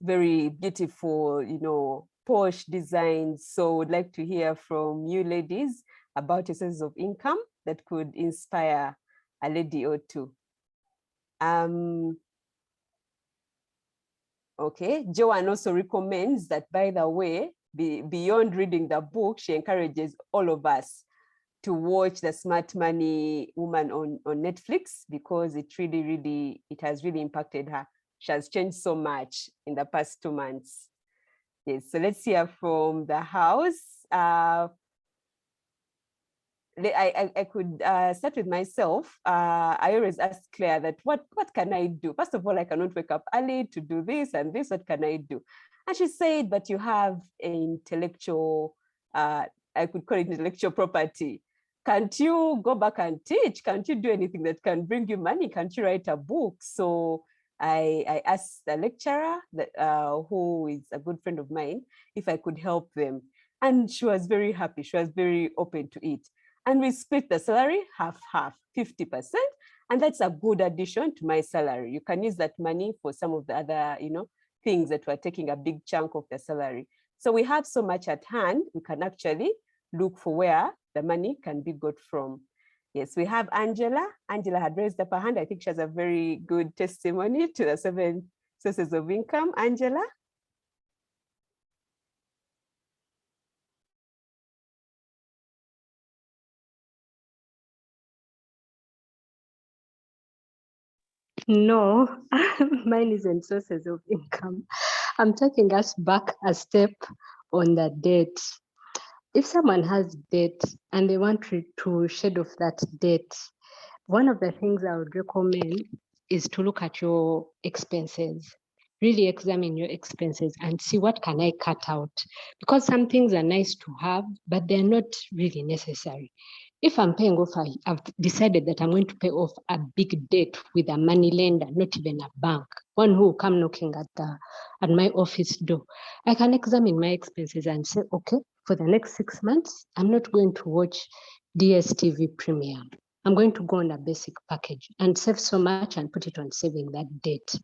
very beautiful, posh designs. So would like to hear from you ladies about your sources of income that could inspire a lady or two. Okay, Joanne also recommends that, by the way, beyond reading the book, she encourages all of us to watch The Smart Money Woman on Netflix, because it has really impacted her. She has changed so much in the past 2 months. Yes, so let's hear from the house. I could start with myself. I always ask Claire that what can I do? First of all, I cannot wake up early to do this and this. What can I do? And she said, but you have intellectual, I could call it intellectual property. Can't you go back and teach? Can't you do anything that can bring you money? Can't you write a book? So I asked the lecturer, who is a good friend of mine, if I could help them. And she was very happy. She was very open to it. And we split the salary half, 50%. And that's a good addition to my salary. You can use that money for some of the other, things that were taking a big chunk of the salary. So we have so much at hand, we can actually look for where the money can be got from. Yes, we have Angela. Angela had raised up her hand. I think she has a very good testimony to the 7 sources of income. Angela? No, mine isn't sources of income. I'm taking us back a step on the debt. If someone has debt and they want to shed off that debt, one of the things I would recommend is to look at your expenses. Really examine your expenses and see what can I cut out. Because some things are nice to have, but they're not really necessary. If I'm paying off, I've decided that I'm going to pay off a big debt with a money lender, not even a bank, one who will come knocking at my office door. I can examine my expenses and say, okay, for the next 6 months, I'm not going to watch DSTV Premium. I'm going to go on a basic package and save so much and put it on saving that debt.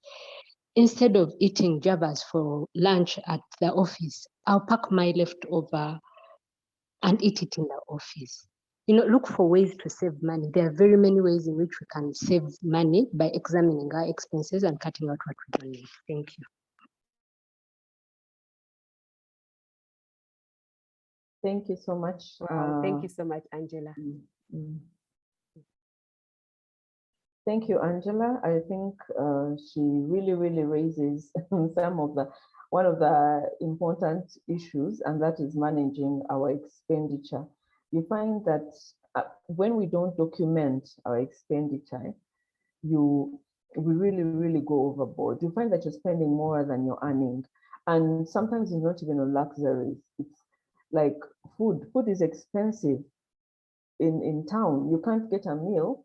Instead of eating Javas for lunch at the office, I'll pack my leftover and eat it in the office. Look for ways to save money. There are very many ways in which we can save money by examining our expenses and cutting out what we don't need. Thank you. Thank you so much. Wow, thank you so much, Angela. Thank you, Angela. I think she really, really raises one of the important issues, and that is managing our expenditure. You find that when we don't document our expenditure, we really, really go overboard. You find that you're spending more than you're earning. And sometimes it's not even on luxuries. It's like food. Food is expensive in town. You can't get a meal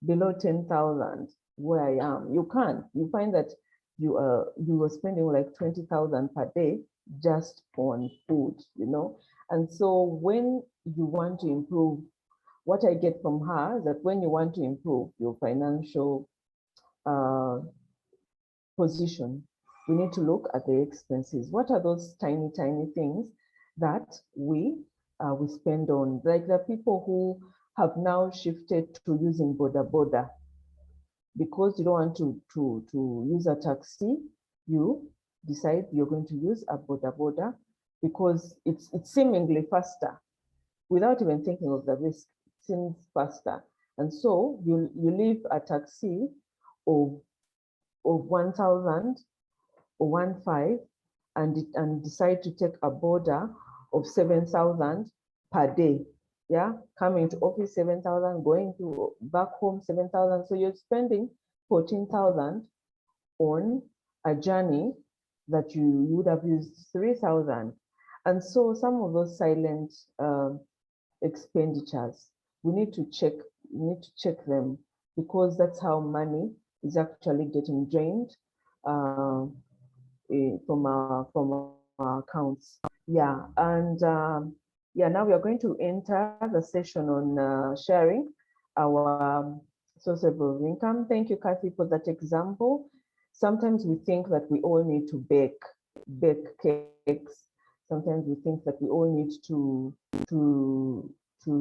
below 10,000 where I am. You can't. You find that you are spending like 20,000 per day just on food, And so when you want to improve, what I get from her is that when you want to improve your financial position, we need to look at the expenses. What are those tiny, tiny things that we spend on? Like the people who have now shifted to using boda because you don't want to use a taxi, you decide you're going to use a boda because it's seemingly faster without even thinking of the risk. It seems faster. And so you leave a taxi of 1,000 or 1,500 and decide to take a boda of 7,000 per day. Yeah, coming to office 7,000, going to back home 7,000. So you're spending 14,000 on a journey that you would have used 3,000. And so some of those silent expenditures, we need to check them, because that's how money is actually getting drained from our accounts. Yeah, and now we are going to enter the session on sharing our sources of income. Thank you, Kathy, for that example. Sometimes we think that we all need to bake cakes. Sometimes we think that we all need to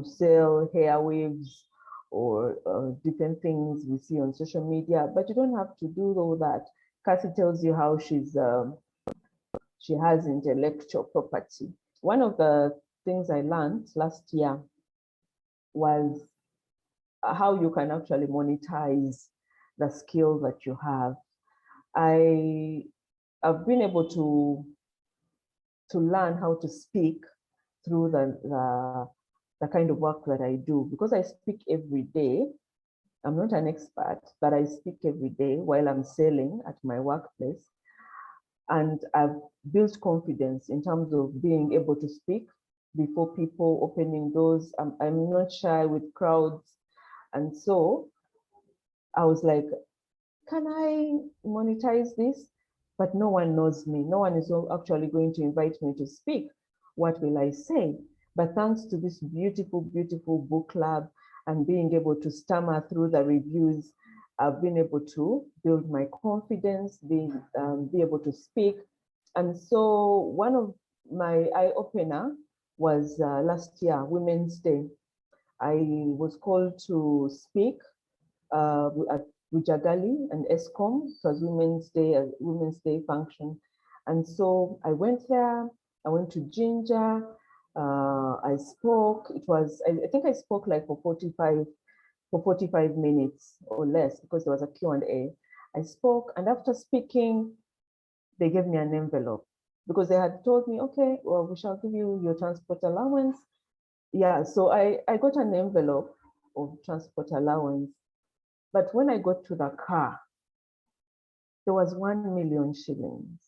sell hair weaves or different things we see on social media, but you don't have to do all that. Kathy tells you how she has intellectual property. One of the things I learned last year was how you can actually monetize the skills that you have. I've been able to learn how to speak through the kind of work that I do, because I speak every day. I'm not an expert, but I speak every day while I'm selling at my workplace. And I've built confidence in terms of being able to speak before people, opening doors. I'm not shy with crowds. And so I was like, can I monetize this? But no one knows me. No one is actually going to invite me to speak. What will I say? But thanks to this beautiful, beautiful book club and being able to stammer through the reviews, I've been able to build my confidence, be able to speak. And so one of my eye opener was last year, Women's Day. I was called to speak at Bujagali and ESCOM. It was Women's Day function. And so I went there, I went to Ginger, I spoke. I think I spoke like for 45 minutes or less because there was a Q&A. I spoke, and after speaking, they gave me an envelope because they had told me, okay, well, we shall give you your transport allowance. Yeah, so I got an envelope of transport allowance. But when I got to the car, there was 1 million shillings.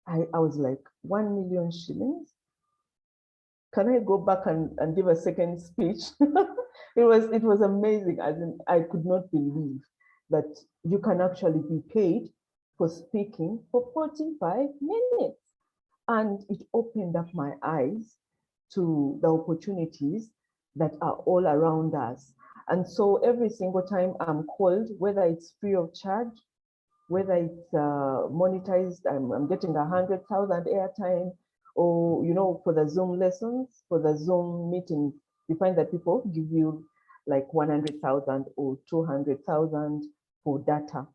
I was like, 1 million shillings? Can I go back and give a second speech? It was amazing. As in, I could not believe that you can actually be paid for speaking for 45 minutes. And it opened up my eyes to the opportunities that are all around us. And so every single time I'm called, whether it's free of charge, whether it's monetized, I'm getting 100,000 airtime, or, you know, for the Zoom lessons, for the Zoom meetings, you find that people give you like 100,000 or 200,000 for data.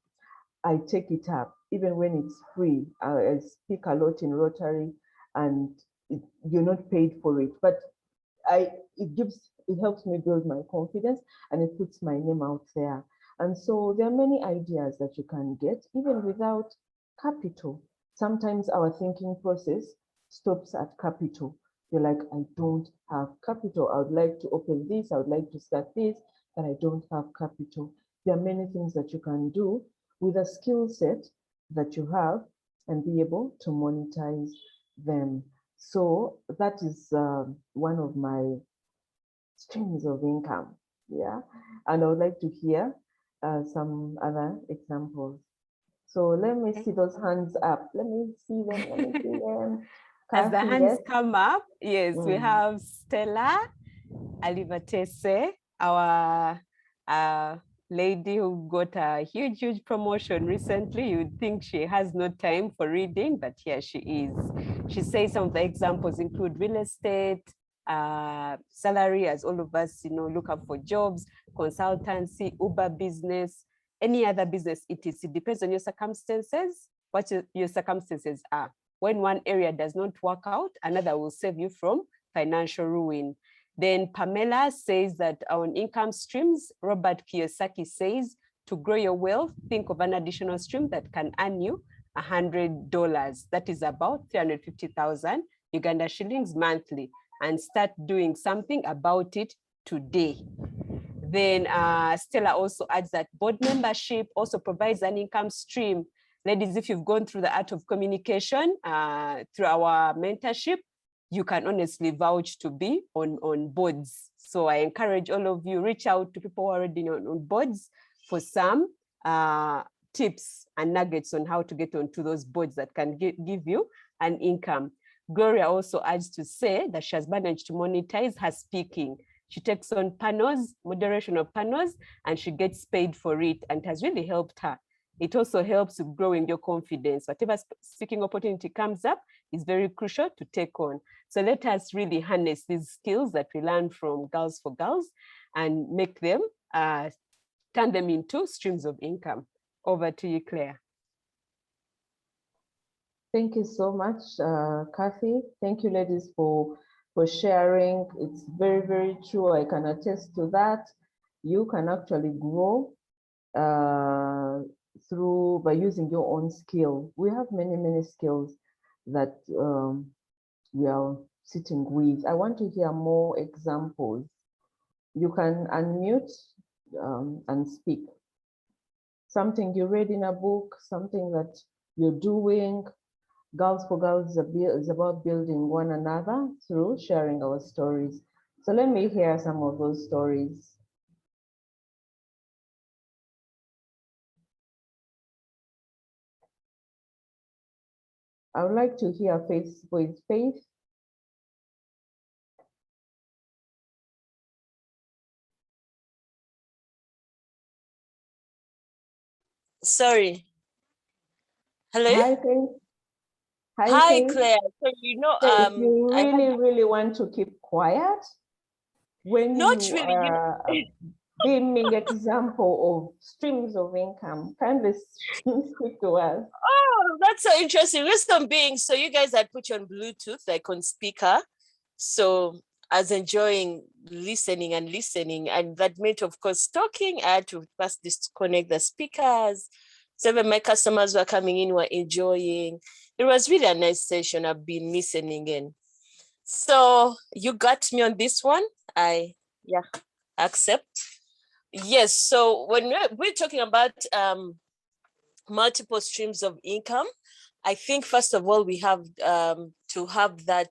I take it up, even when it's free. I speak a lot in Rotary, and you're not paid for it, but it helps me build my confidence, and it puts my name out there. And so there are many ideas that you can get even without capital. Sometimes our thinking process stops at capital. You're like, I don't have capital. I would like to open this. I would like to start this, but I don't have capital. There are many things that you can do with a skill set that you have and be able to monetize them. So that is one of my streams of income. Yeah. And I would like to hear some other examples. So let me see those hands up. Let me see them. Let me see them. As the Kathy, hands yes? come up, yes, we have Stella Alivatese, our lady who got a huge promotion recently. You'd think she has no time for reading, but here she is. She says some of the examples include real estate, salary, as all of us, you know, look up for jobs, consultancy, Uber business, any other business it is. It depends on your circumstances, what your circumstances are. When one area does not work out, another will save you from financial ruin. Then Pamela says that on income streams, Robert Kiyosaki says, to grow your wealth, think of an additional stream that can earn you $100. That is about 350,000 Uganda shillings monthly, and start doing something about it today. Then Stella also adds that board membership also provides an income stream. Ladies, if you've gone through the art of communication through our mentorship, you can honestly vouch to be on boards. So I encourage all of you, reach out to people who are already on boards for some tips and nuggets on how to get onto those boards that can give you an income. Gloria also adds to say that she has managed to monetize her speaking. She takes on panels, moderation of panels, and she gets paid for it, and it has really helped her. It also helps with growing your confidence. Whatever speaking opportunity comes up is very crucial to take on. So let us really harness these skills that we learn from Girls for Girls and make them, turn them into streams of income. Over to you, Claire. Thank you so much, Kathy. Thank you, ladies, for sharing. It's very true. I can attest to that. You can actually grow by using your own skill. We have many skills that we are sitting with. I want to hear more examples. You can unmute and speak. Something you read in a book, something that you're doing. Girls for Girls is about building one another through sharing our stories. So let me hear some of those stories. I would like to hear Faith. Sorry. Hello? Hi, Faith. Hi, Faith. Claire. So, Faith, you I really want to keep quiet when not you really, are beaming example of streams of income. Kindly speak to us. Oh, that's so interesting. Reason being, so you guys had put you on Bluetooth, like on speaker. So I was enjoying listening, and that meant, of course, talking. I had to first disconnect the speakers. So when my customers were coming in, were enjoying. It was really a nice session. I've been listening in. So you got me on this one. I accept. Yes. So when we're talking about multiple streams of income, I think first of all we have to have that.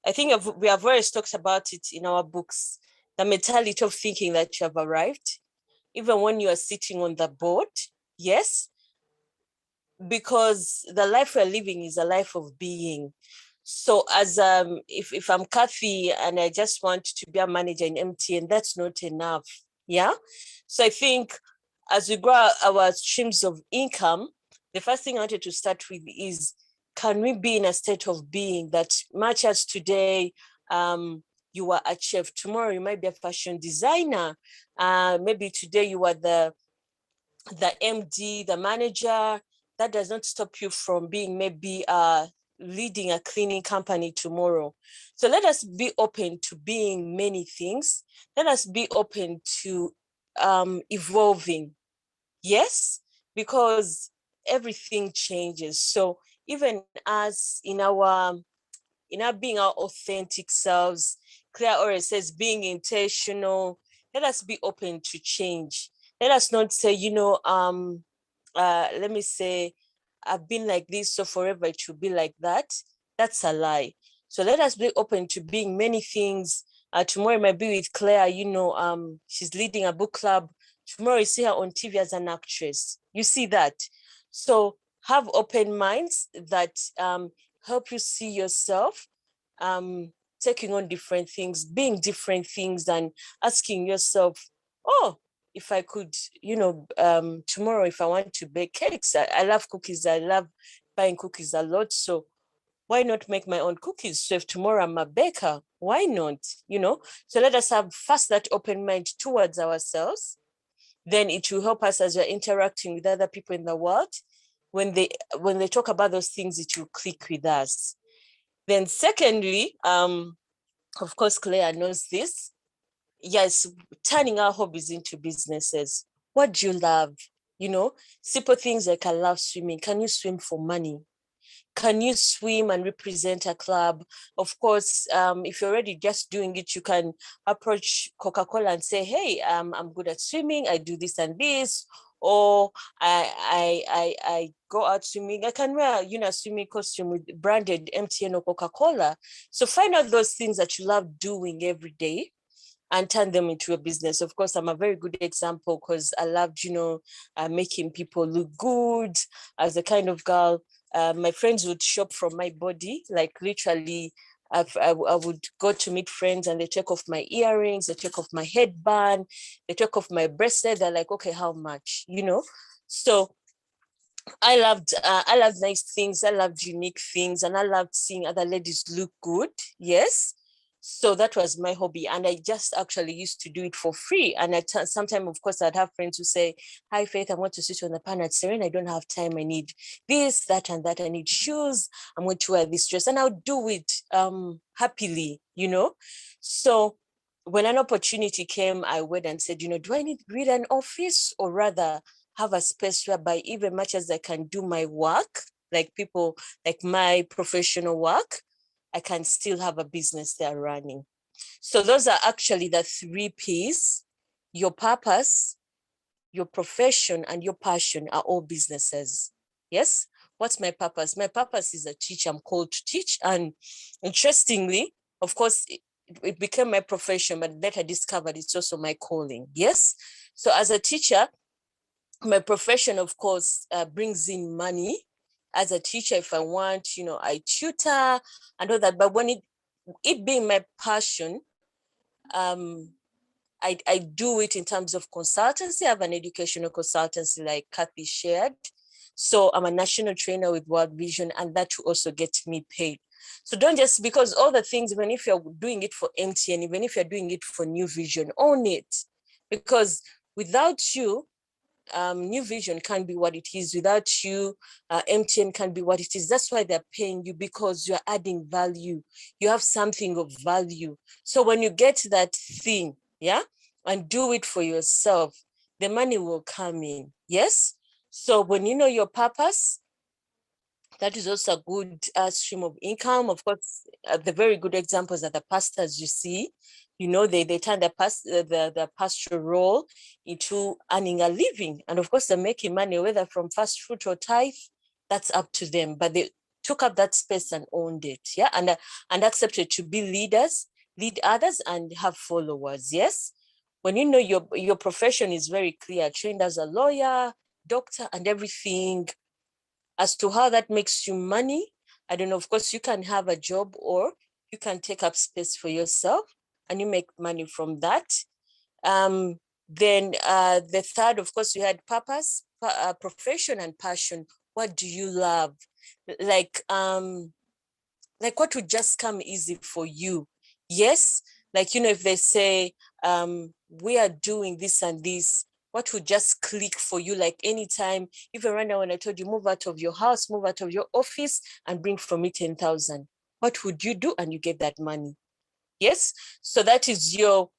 I think we have always talked about it in our books. The mentality of thinking that you have arrived, even when you are sitting on the board. Yes, because the life we're living is a life of being. So as if I'm Kathy and I just want to be a manager in MTN, that's not enough. Yeah. So I think as we grow our streams of income, the first thing I wanted to start with is, can we be in a state of being that much as today you are a chef, tomorrow you might be a fashion designer, maybe today you are the MD, the manager. That does not stop you from being maybe leading a cleaning company tomorrow. So let us be open to being many things. Let us be open to evolving. Yes, because everything changes. So even us in our being our authentic selves, Claire always says being intentional. Let us be open to change. Let us not say, let me say, I've been like this, so forever it should be like that. That's a lie. So let us be open to being many things. Tomorrow might be with Claire, she's leading a book club. Tomorrow you see her on TV as an actress. You see that. So have open minds that help you see yourself taking on different things, being different things, and asking yourself, oh, if I could, tomorrow, if I want to bake cakes, I love cookies. I love buying cookies a lot. So why not make my own cookies? So if tomorrow I'm a baker, why not? So let us have first that open mind towards ourselves. Then it will help us as we're interacting with other people in the world. When they talk about those things, it will click with us. Then secondly, of course, Claire knows this. Yes, turning our hobbies into businesses. What do you love? Simple things like I love swimming. Can you swim for money? Can you swim and represent a club? Of course, if you're already just doing it, you can approach Coca-Cola and say, hey, I'm good at swimming. I do this and this. Or I go out swimming. I can wear, a swimming costume with branded MTN or Coca-Cola. So find out those things that you love doing every day and turn them into a business. Of course, I'm a very good example because I loved, making people look good. As the kind of girl, my friends would shop from my body, like literally. I would go to meet friends and they take off my earrings, they take off my headband, they take off my bracelet. They're like, okay, how much? So I loved nice things. I loved unique things, and I loved seeing other ladies look good. Yes. So that was my hobby. And I just actually used to do it for free. And sometimes, of course, I'd have friends who say, hi, Faith, I want to sit on the panel. Serena, I don't have time. I need this, that, and that. I need shoes. I'm going to wear this dress. And I'll do it happily, So when an opportunity came, I went and said, do I need an office, or rather have a space whereby even much as I can do my work, like people, like my professional work, I can still have a business there running. So those are actually the 3 P's. Your purpose, your profession, and your passion are all businesses. Yes? What's my purpose? My purpose is a teacher. I'm called to teach. And interestingly, of course, it became my profession, but later discovered it's also my calling. Yes? So as a teacher, my profession, of course, brings in money. As a teacher, if I want, I tutor and all that. But when it being my passion, I I do it in terms of consultancy. I have an educational consultancy like Kathy shared. So I'm a national trainer with World Vision, and that will also get me paid. So don't just, because all the things, even if you're doing it for MTN, even if you're doing it for New Vision, own it. Because without you, New Vision can't be what it is. Without you, MTN can't be what it is. That's why they're paying you, because you're adding value. You have something of value. So when you get that thing, yeah, and do it for yourself, the money will come in. Yes. So when you know your purpose, that is also a good stream of income. Of course, the very good examples are the pastors you see. You know, they turn the pastoral role into earning a living. And of course, they're making money, whether from first fruit or tithe, that's up to them. But they took up that space and owned it, yeah, and accepted to be leaders, lead others, and have followers, yes? When you know your profession is very clear, trained as a lawyer, doctor, and everything. As to how that makes you money, I don't know. Of course, you can have a job or you can take up space for yourself and you make money from that. Then the third, of course, you had purpose, profession, and passion. What do you love? Like what would just come easy for you? Yes, like, you know, if they say we are doing this and this, what would just click for you? Like anytime, even right now when I told you move out of your house, move out of your office and bring from me 10,000, what would you do? And you get that money. Yes, so that is your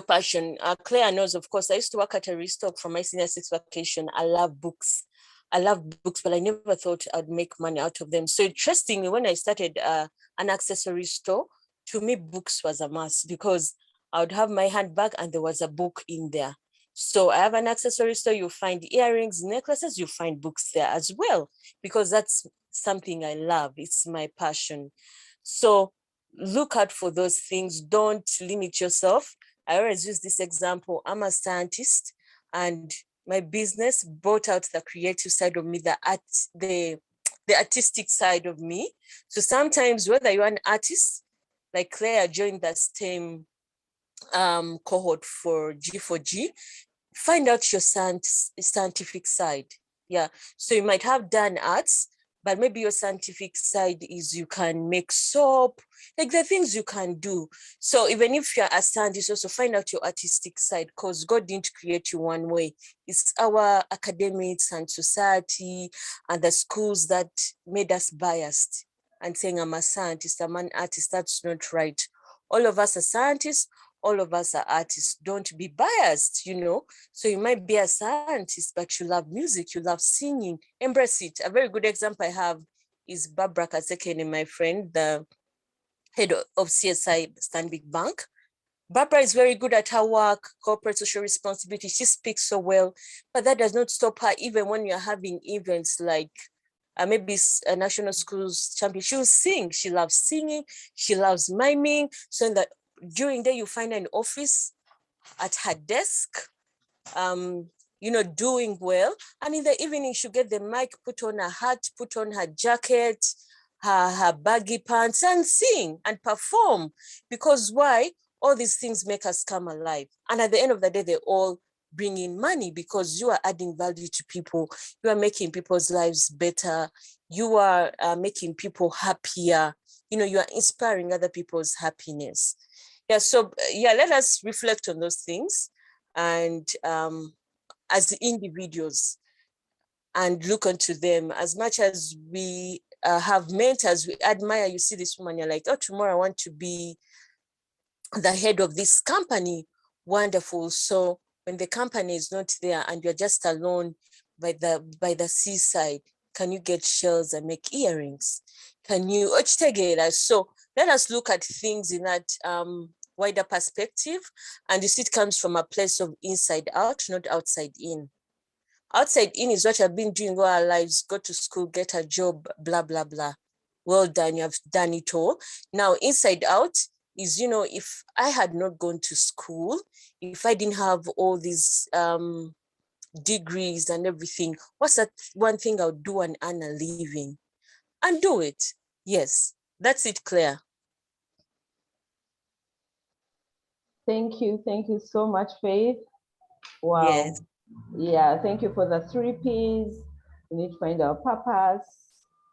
passion. Claire knows, of course, I used to work at a restock for my senior six vacation. I love books. But I never thought I'd make money out of them. So interestingly, when I started an accessory store, to me, books was a must, because I would have my handbag and there was a book in there. So I have an accessory store. You find earrings, necklaces, you find books there as well, because that's something I love. It's my passion. So look out for those things. Don't limit yourself. I always use this example. I'm a scientist, and my business brought out the creative side of me, the artistic side of me. So sometimes, whether you're an artist, like Claire joined the STEM cohort for G4G, find out your scientific side. Yeah. So you might have done arts, but maybe your scientific side is you can make soap, like the things you can do. So even if you're a scientist, also find out your artistic side, because God didn't create you one way. It's our academics and society and the schools that made us biased and saying, I'm a scientist, I'm an artist. That's not right. All of us are scientists. All of us are artists. Don't be biased, you know. So you might be a scientist, but you love music, you love singing. Embrace it. A very good example I have is Barbara Kasekene, my friend, the head of CSI Stanbic Bank. Barbara is very good at her work, corporate social responsibility. She speaks so well, but that does not stop her even when you're having events like maybe a national schools champion. She'll sing. She loves singing. She loves miming. So in that during the day, you find her in office at her desk, you know, doing well. And in the evening, she'll get the mic, put on her hat, put on her jacket, her baggy pants, and sing and perform. Because why? All these things make us come alive. And at the end of the day, they all bring in money, because you are adding value to people. You are making people's lives better. You are making people happier. You know, you are inspiring other people's happiness. Yeah, so yeah, let us reflect on those things, and as individuals, and look onto them. As much as we have mentors, we admire, you see this woman, you're like, oh, tomorrow I want to be the head of this company. Wonderful. So when the company is not there and you're just alone by the seaside, can you get shells and make earrings? Can you so let us look at things in that wider perspective. And you see, it comes from a place of inside out, not outside in. Outside in is what I've been doing all our lives: go to school, get a job, blah, blah, blah. Well done, you have done it all. Now, inside out is, you know, if I had not gone to school, if I didn't have all these degrees and everything, what's that one thing I would do and earn a living? And do it. Yes, that's it, Claire. Thank you so much, Faith. Wow. Yes. Yeah, thank you for the 3 Ps. We need to find our purpose,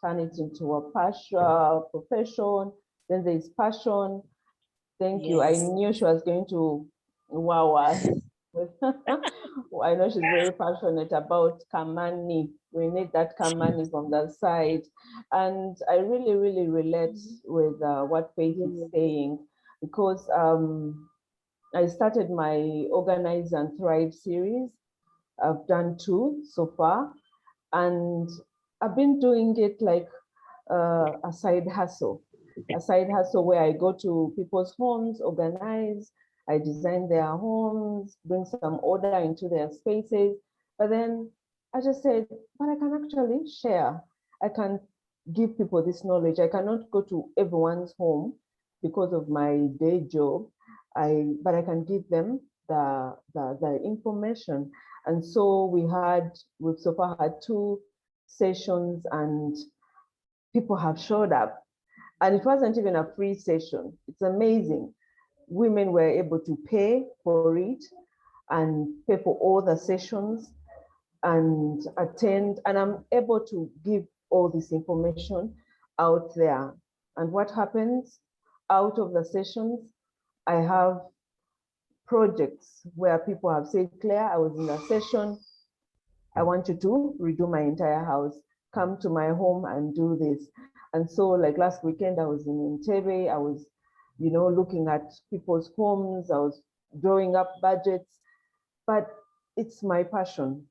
turn it into a passion, profession. Then there's passion. Thank you. I Yes. knew she was going to wow us. I know she's very passionate about Kamani. We need that Kamani from the side. And I really relate with what Faith is saying, because I started my Organize and Thrive series. I've done 2 so far, and I've been doing it like a side hustle where I go to people's homes, organize, I design their homes, bring some order into their spaces. But then I just said, but I can actually share. I can give people this knowledge. I cannot go to everyone's home because of my day job. But I can give them the information. And so we've so far had 2 sessions, and people have showed up. And it wasn't even a free session. It's amazing. Women were able to pay for it and pay for all the sessions and attend. And I'm able to give all this information out there. And what happens out of the sessions, I have projects where people have said, Claire, I was in a session. I want you to redo my entire house. Come to my home and do this. And so like last weekend, I was in Entebbe. I was, looking at people's homes. I was drawing up budgets. But it's my passion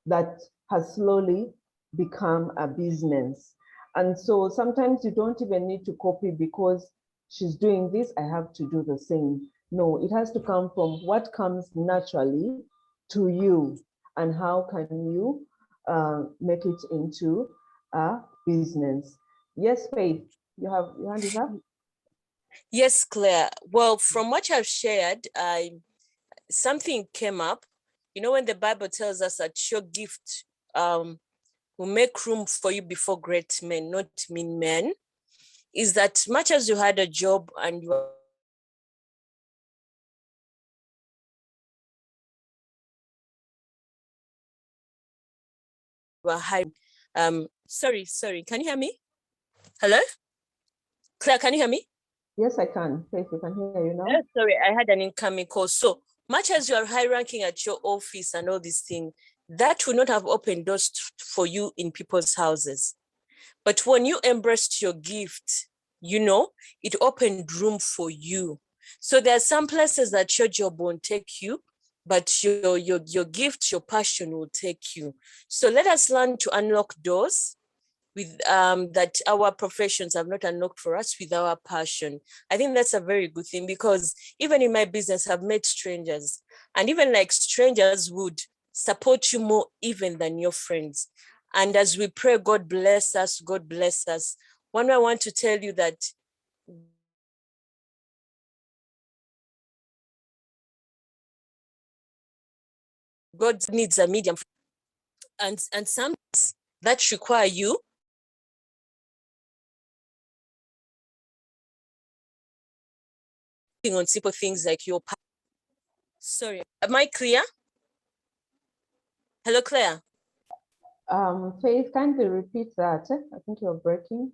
that has slowly become a business. And so sometimes you don't even need to copy because she's doing this, I have to do the same. No, it has to come from what comes naturally to you, and how can you make it into a business. Yes, Faith, your hand is up. Yes, Claire. Well, from what I've shared, something came up. When the Bible tells us that your gift will make room for you before great men, not mean men, is that much as you had a job and you were hiring, sorry, can you hear me? Hello? Claire, can you hear me? Yes, I can. Faith, we can hear you now. Sorry, I had an incoming call. So much as you are high ranking at your office and all these things, that will not have opened doors for you in people's houses. But when you embraced your gift, it opened room for you. So there are some places that your job won't take you, but your gift, your passion will take you. So let us learn to unlock doors with that our professions have not unlocked for us with our passion. I think that's a very good thing, because even in my business, I've met strangers, and even like strangers would support you more even than your friends. And as we pray, God bless us, God bless us. One, I want to tell you that God needs a medium, and some that require you on simple things like your. Sorry, am I clear? Hello, Claire. Faith, kindly repeat that. I think you're breaking.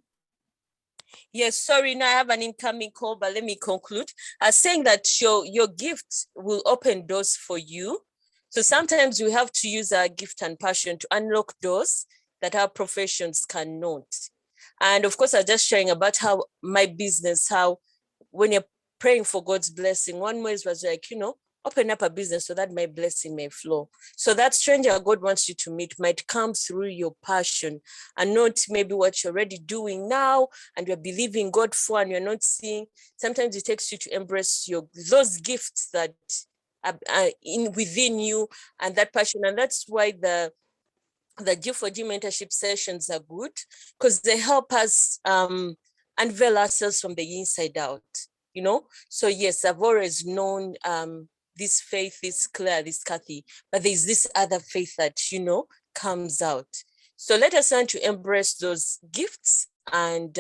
Yes, sorry, now I have an incoming call, but let me conclude. Saying that your gift will open doors for you. So sometimes we have to use our gift and passion to unlock doors that our professions cannot. And of course, I'm just sharing about how my business, how when you're praying for God's blessing, one way was like, open up a business so that my blessing may flow. So that stranger God wants you to meet might come through your passion, and not maybe what you're already doing now and you're believing God for and you're not seeing. Sometimes it takes you to embrace those gifts that are within you and that passion. And that's why the G4G mentorship sessions are good, because they help us unveil ourselves from the inside out, So yes, I've always known this Faith, this Claire, this Kathy, but there's this other Faith that, comes out. So let us learn to embrace those gifts and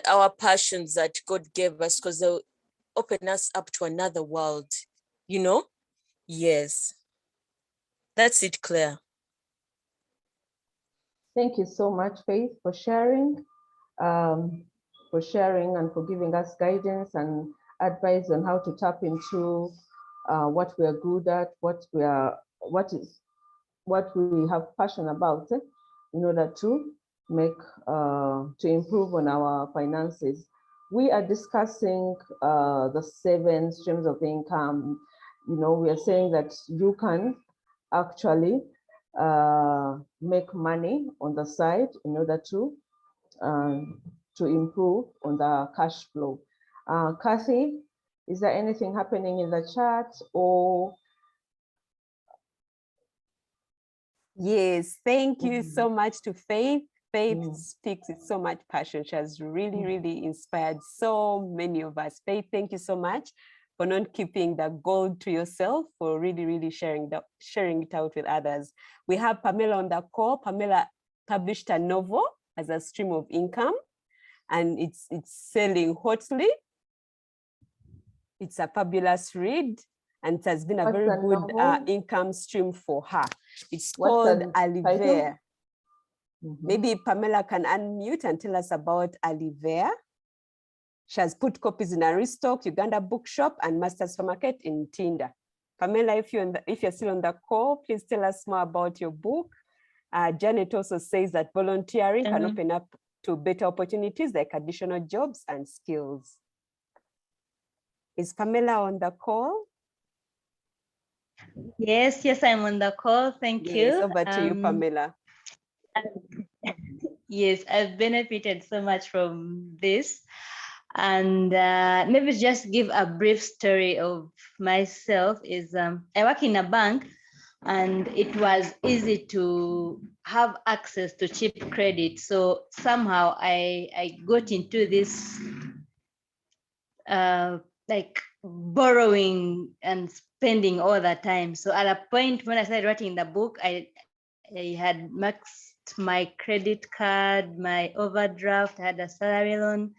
our passions that God gave us, because open us up to another world, you know? Yes. That's it, Claire. Thank you so much, Faith, for sharing and for giving us guidance and advice on how to tap into what we are good at, what we have passion about, in order to improve on our finances. We are discussing the 7 streams of income. You know, we are saying that you can actually make money on the side in order to improve on the cash flow. Kathy, is there anything happening in the chat or? Yes, thank you so much to Faith. Faith speaks with so much passion. She has really inspired so many of us. Faith, thank you so much for not keeping the gold to yourself, for really sharing it out with others. We have Pamela on the call. Pamela published a novel as a stream of income, and it's selling hotly. It's a fabulous read, and it has been a very good income stream for her. It's called Alivere. Maybe Pamela can unmute and tell us about Alivere. She has put copies in Aristoc, Uganda Bookshop, and Master's Supermarket in Tinda. Pamela, if you're still on the call, please tell us more about your book. Janet also says that volunteering can open up to better opportunities like additional jobs and skills. Is Pamela on the call? Yes, I'm on the call. Thank you. Over to you, Pamela. Yes, I've benefited so much from this. And maybe just give a brief story of myself. I work in a bank, and it was easy to have access to cheap credit. So somehow I got into this like borrowing and spending all the time. So at a point when I started writing the book, I had maxed my credit card, my overdraft, I had a salary loan.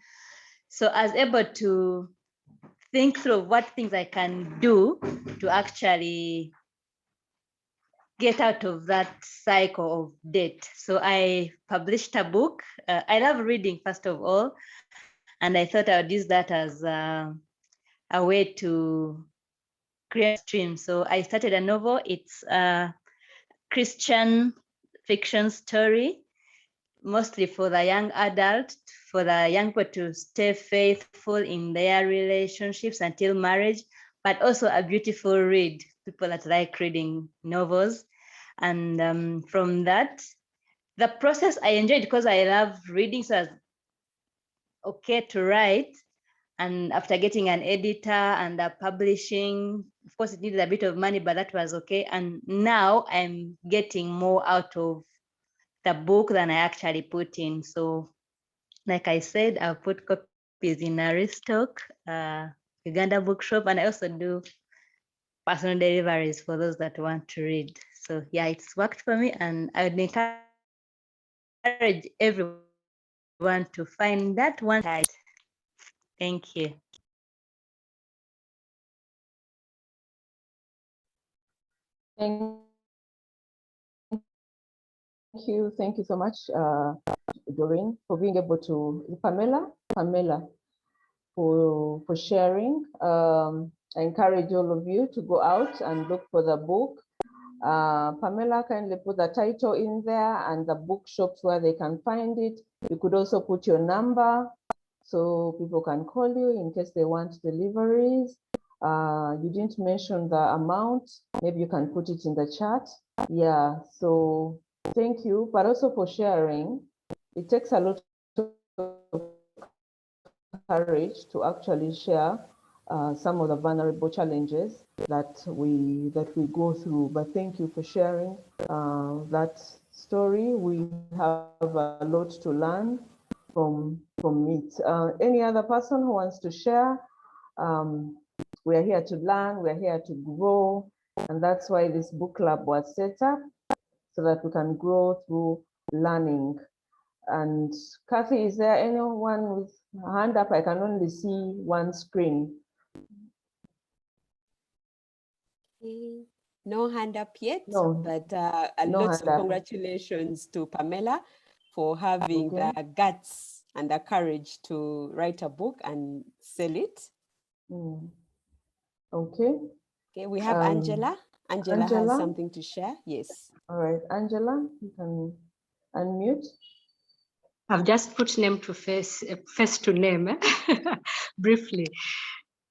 So I was able to think through what things I can do to actually get out of that cycle of debt. So I published a book. I love reading, first of all, and I thought I would use that as a way to create a stream. So I started a novel. It's a Christian fiction story, mostly for the young adult, for the young people to stay faithful in their relationships until marriage, but also a beautiful read, people that like reading novels. And from that, the process I enjoyed because I love reading, so I was okay to write. And after getting an editor and publishing, of course, it needed a bit of money, but that was okay. And now I'm getting more out of the book than I actually put in. So like I said, I've put copies in Aristoc, Uganda Bookshop, and I also do personal deliveries for those that want to read. So yeah, it's worked for me, and I would encourage everyone to find that one side. Thank you. Thank you so much, Doreen, for being able to, Pamela, for sharing. I encourage all of you to go out and look for the book. Pamela kindly put the title in there and the bookshops where they can find it. You could also put your number so people can call you in case they want deliveries. You didn't mention the amount. Maybe you can put it in the chat. Yeah, so thank you, but also for sharing. It takes a lot of courage to actually share some of the vulnerable challenges that we go through. But thank you for sharing that story. We have a lot to learn from it. Any other person who wants to share? We are here to learn, we're here to grow, and that's why this book club was set up, so that we can grow through learning. And Kathy, is there anyone with a hand up? I can only see one screen. Okay. No hand up yet, No, but no lots hand of up. congratulations to Pamela for having Okay. the guts and the courage to write a book and sell it. Okay. Okay, we have Angela. Angela has Angela? something to share. Yes. All right, Angela, you can unmute. I've just put name to face to name briefly.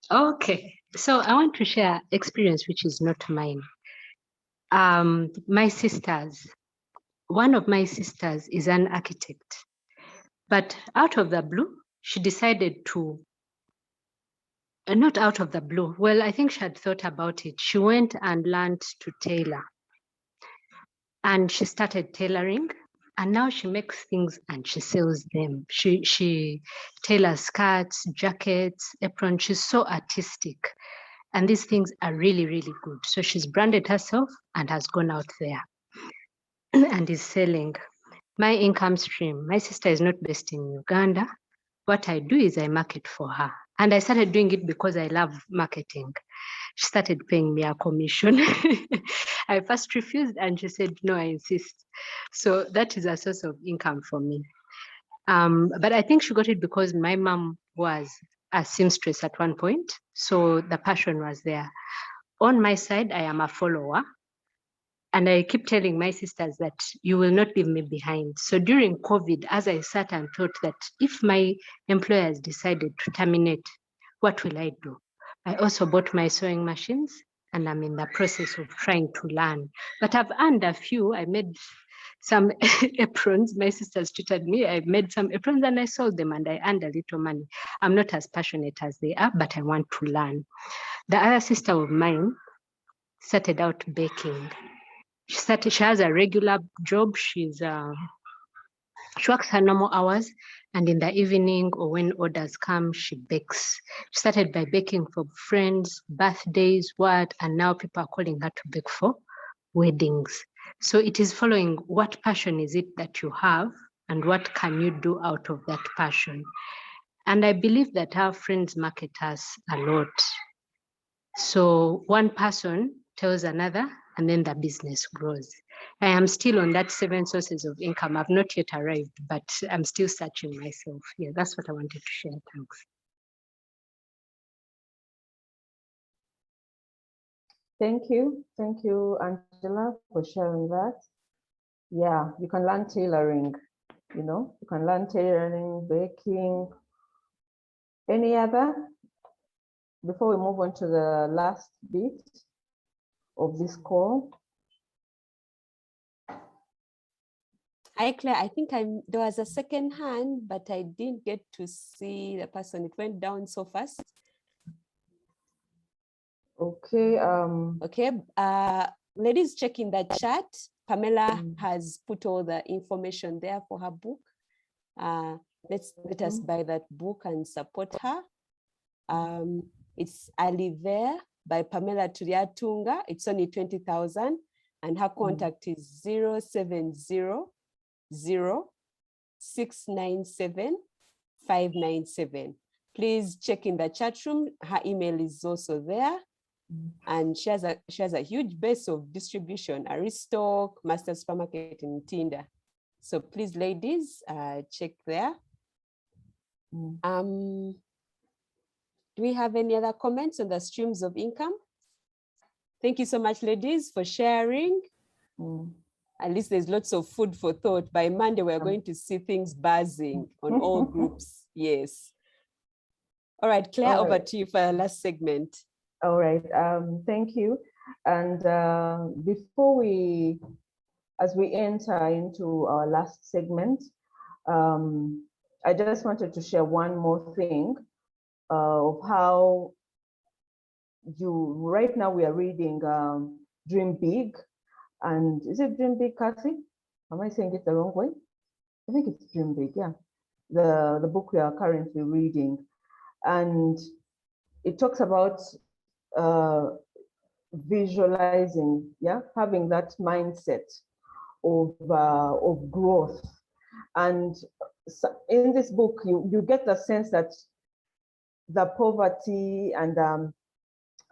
Okay, so I want to share experience which is not mine. My sisters, one of my sisters is an architect, but out of the blue, she decided to, not out of the blue, well, I think she had thought about it. She went and learned to tailor, and she started tailoring, and now she makes things and she sells them. She tailors skirts, jackets, aprons. She's so artistic. And these things are really, really good. So she's branded herself and has gone out there and is selling. My income stream, my sister is not based in Uganda. What I do is I market for her. And I started doing it because I love marketing. She started paying me a commission. I first refused and she said, no, I insist. So that is a source of income for me. But I think she got it because my mom was a seamstress at one point. So the passion was there. On my side, I am a follower. And I keep telling my sisters that you will not leave me behind. So during COVID, as I sat and thought that if my employers decided to terminate, what will I do? I also bought my sewing machines and I'm in the process of trying to learn. But I've earned a few. I made some aprons. My sisters tutored me. I made some aprons and I sold them and I earned a little money. I'm not as passionate as they are, but I want to learn. The other sister of mine started out baking. She has a regular job. She works her normal hours, and in the evening or when orders come, she bakes. She started by baking for friends, birthdays, and now people are calling her to bake for weddings. So it is following what passion is it that you have and what can you do out of that passion. And I believe that our friends market us a lot. So one person tells another, and then the business grows. I am still on that 7 sources of income. I've not yet arrived, but I'm still searching myself. Yeah, that's what I wanted to share. Thanks. Thank you, Angela, for sharing that. Yeah, you can learn tailoring, you can learn tailoring, baking. Any other? Before we move on to the last bit of this call. Hi, Claire. I think there was a second hand, but I didn't get to see the person. It went down so fast. Okay. Okay. Ladies, check in the chat. Pamela has put all the information there for her book. Let us buy that book and support her. It's Aliver by Pamela Turiatunga. It's only 20,000 and her contact is 070-697-597. Please check in the chat room. Her email is also there. And she has a huge base of distribution, Aristoc, Master Supermarket in Tinder. So please, ladies, check there. Do we have any other comments on the streams of income? Thank you so much, ladies, for sharing. At least there's lots of food for thought. By Monday, we're going to see things buzzing on all groups. Yes. All right, Claire, over to you for the last segment. All right, thank you. And before as we enter into our last segment, I just wanted to share one more thing of how right now we are reading Dream Big. And is it Dream Big, Kathy? Am I saying it the wrong way? I think it's Dream Big, yeah. The book we are currently reading. And it talks about visualizing, having that mindset of growth. And so in this book, you get the sense that the poverty and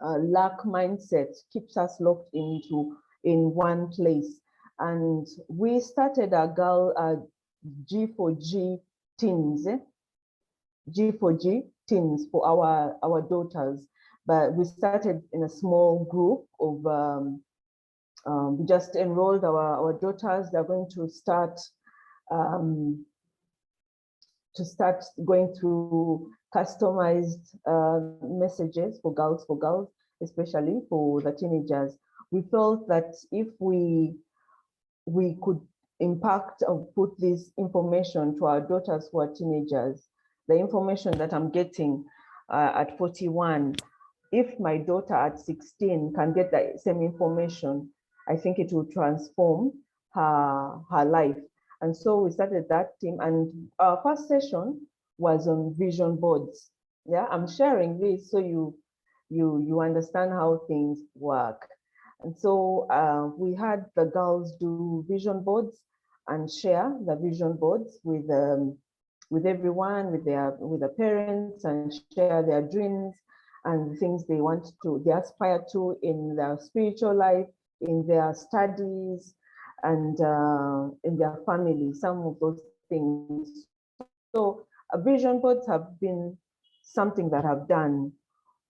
lack mindset keeps us locked in one place. And we started a girl G4G teens, G4G teens for our daughters. But we started in a small group of, we just enrolled our daughters. They're going to start going through customized messages for girls, especially for the teenagers. We felt that if we could impact or put this information to our daughters who are teenagers, the information that I'm getting at 41, if my daughter at 16 can get the same information, I think it will transform her life. And so we started that team, and our first session was on vision boards. Yeah, I'm sharing this so you understand how things work. And so we had the girls do vision boards and share the vision boards with everyone, with the parents, and share their dreams and things they aspire to in their spiritual life, in their studies, and in their family, some of those things. So vision boards have been something that I've done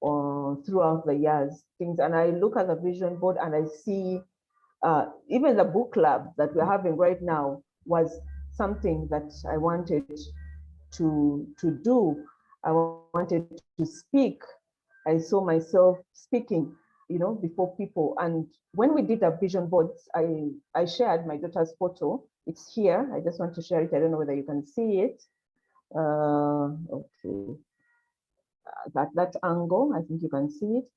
throughout the years, and I look at the vision board and I see even the book club that we're having right now was something that I wanted to do. I wanted to speak. I saw myself speaking, before people. And when we did the vision boards, I shared my daughter's photo. It's here. I just want to share it. I don't know whether you can see it. Okay. That angle, I think you can see it.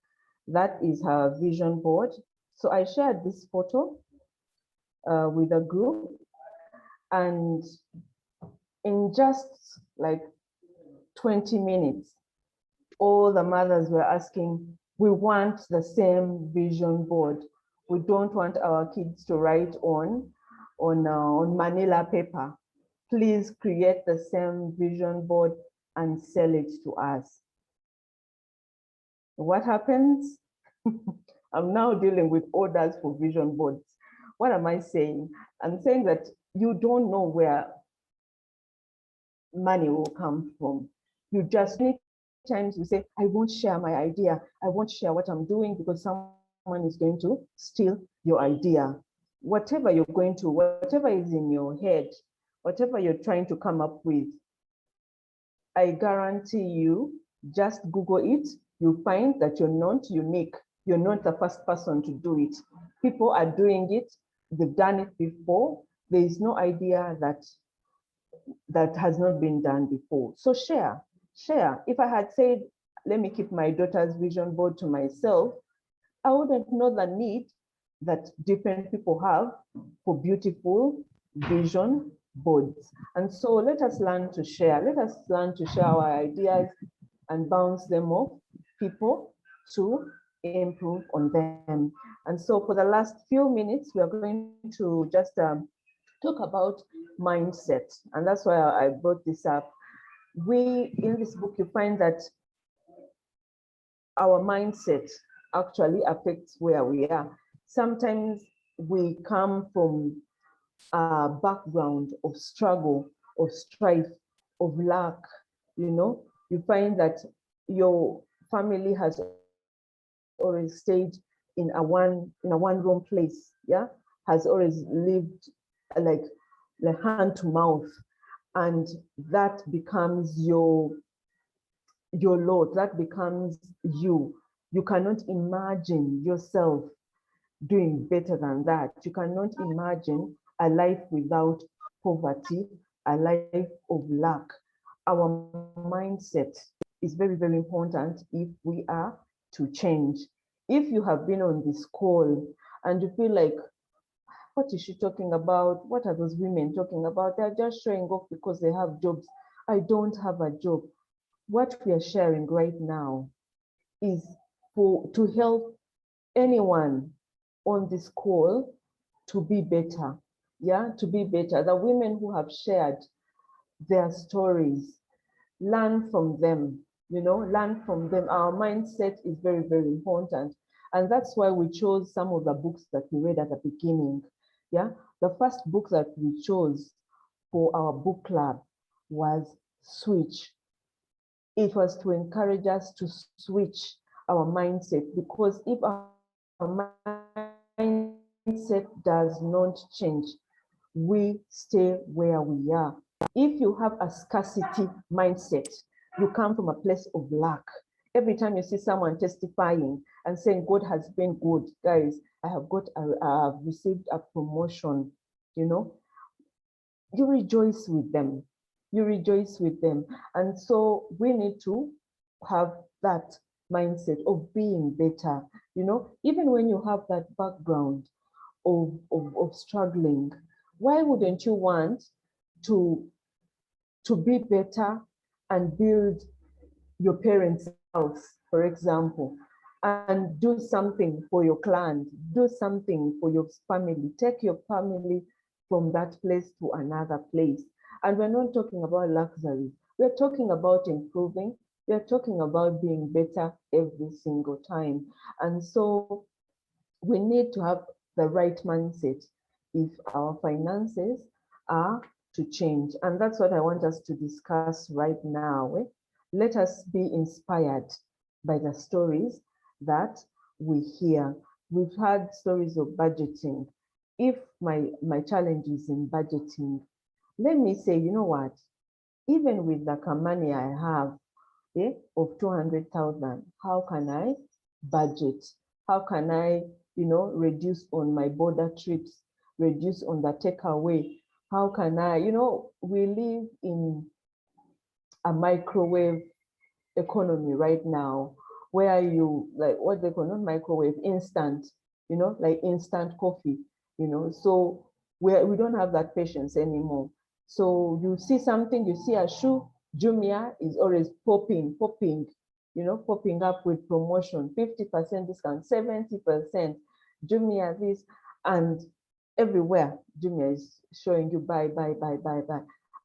That is her vision board. So I shared this photo with a group, and in just like 20 minutes, all the mothers were asking, we want the same vision board. We don't want our kids to write on manila paper. Please create the same vision board and sell it to us. What happens? I'm now dealing with orders for vision boards. What am I saying? I'm saying that you don't know where money will come from. You just need times you say, I won't share my idea. I won't share what I'm doing because someone is going to steal your idea. Whatever is in your head, whatever you're trying to come up with, I guarantee you, just Google it, you find that you're not unique. You're not the first person to do it. People are doing it. They've done it before. There is no idea that has not been done before. So share. If I had said, let me keep my daughter's vision board to myself, I wouldn't know the need that different people have for beautiful vision boards. And so let us learn to share. Let us learn to share our ideas and bounce them off people to improve on them. And so for the last few minutes, we are going to just talk about mindset. And that's why I brought this up. In this book, you find that our mindset actually affects where we are. Sometimes we come from a background of struggle, of strife, of lack. You find that your family has always stayed in a one room place, has always lived like hand to mouth, and that becomes your lot, that becomes you. You cannot imagine yourself doing better than that. You cannot imagine a life without poverty, a life of lack. Our mindset is very, very important if we are to change. If you have been on this call and you feel like, what is she talking about? What are those women talking about? They're just showing off because they have jobs. I don't have a job. What we are sharing right now is to help anyone on this call to be better. To be better. The women who have shared their stories, learn from them. learn from them. Our mindset is very, very important. And that's why we chose some of the books that we read at the beginning. Yeah, the first book that we chose for our book club was Switch. It was to encourage us to switch our mindset, because if our mindset does not change, we stay where we are. If you have a scarcity mindset, you come from a place of lack. Every time you see someone testifying and saying, God has been good, guys, I've received a promotion, you rejoice with them. You rejoice with them. And so we need to have that mindset of being better. Even when you have that background of struggling, why wouldn't you want to be better and build your parents' house, for example, and do something for your clan, do something for your family, take your family from that place to another place? And we're not talking about luxury. We're talking about improving. We're talking about being better every single time. And so we need to have the right mindset if our finances are to change. And that's what I want us to discuss right now. Let us be inspired by the stories that we hear. We've had stories of budgeting. If my challenge is in budgeting, let me say, you know what? Even with the money I have, of 200,000, how can I budget? How can I, reduce on my border trips, reduce on the takeaway? How can I, we live in a microwave economy right now, where you, like, what they call, not microwave, instant, like instant coffee, so we don't have that patience anymore. So you see something, you see a shoe, Jumia is always popping up with promotion, 50% discount, 70%, Jumia this, and everywhere Jumia is showing you buy.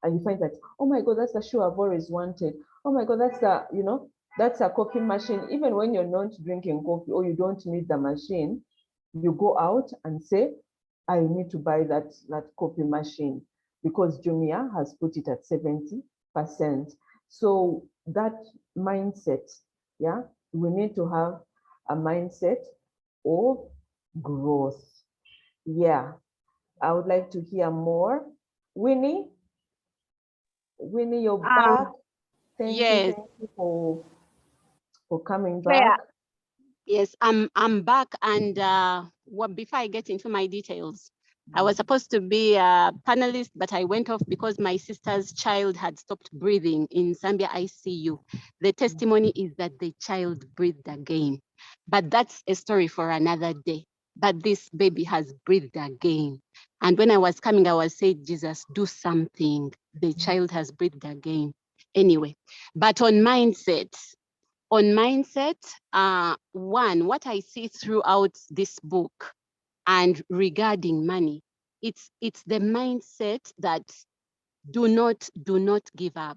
And you find that, oh my God, that's the shoe I've always wanted. Oh my God, that's a coffee machine. Even when you're not drinking coffee or you don't need the machine, you go out and say, I need to buy that coffee machine because Jumia has put it at 70%. So that mindset, yeah, we need to have a mindset of growth. Yeah, I would like to hear more. Winnie, you're back. Thank Yes, you for coming Claire. back. Yes, I'm back, and before I get into my details, I was supposed to be a panelist, but I went off because my sister's child had stopped breathing in Zambia ICU. The testimony is that the child breathed again, but that's a story for another day. But this baby has breathed again. And when I was coming, I was saying, Jesus, do something. The child has breathed again. Anyway, but on mindset, one, what I see throughout this book and regarding money, it's the mindset that do not give up.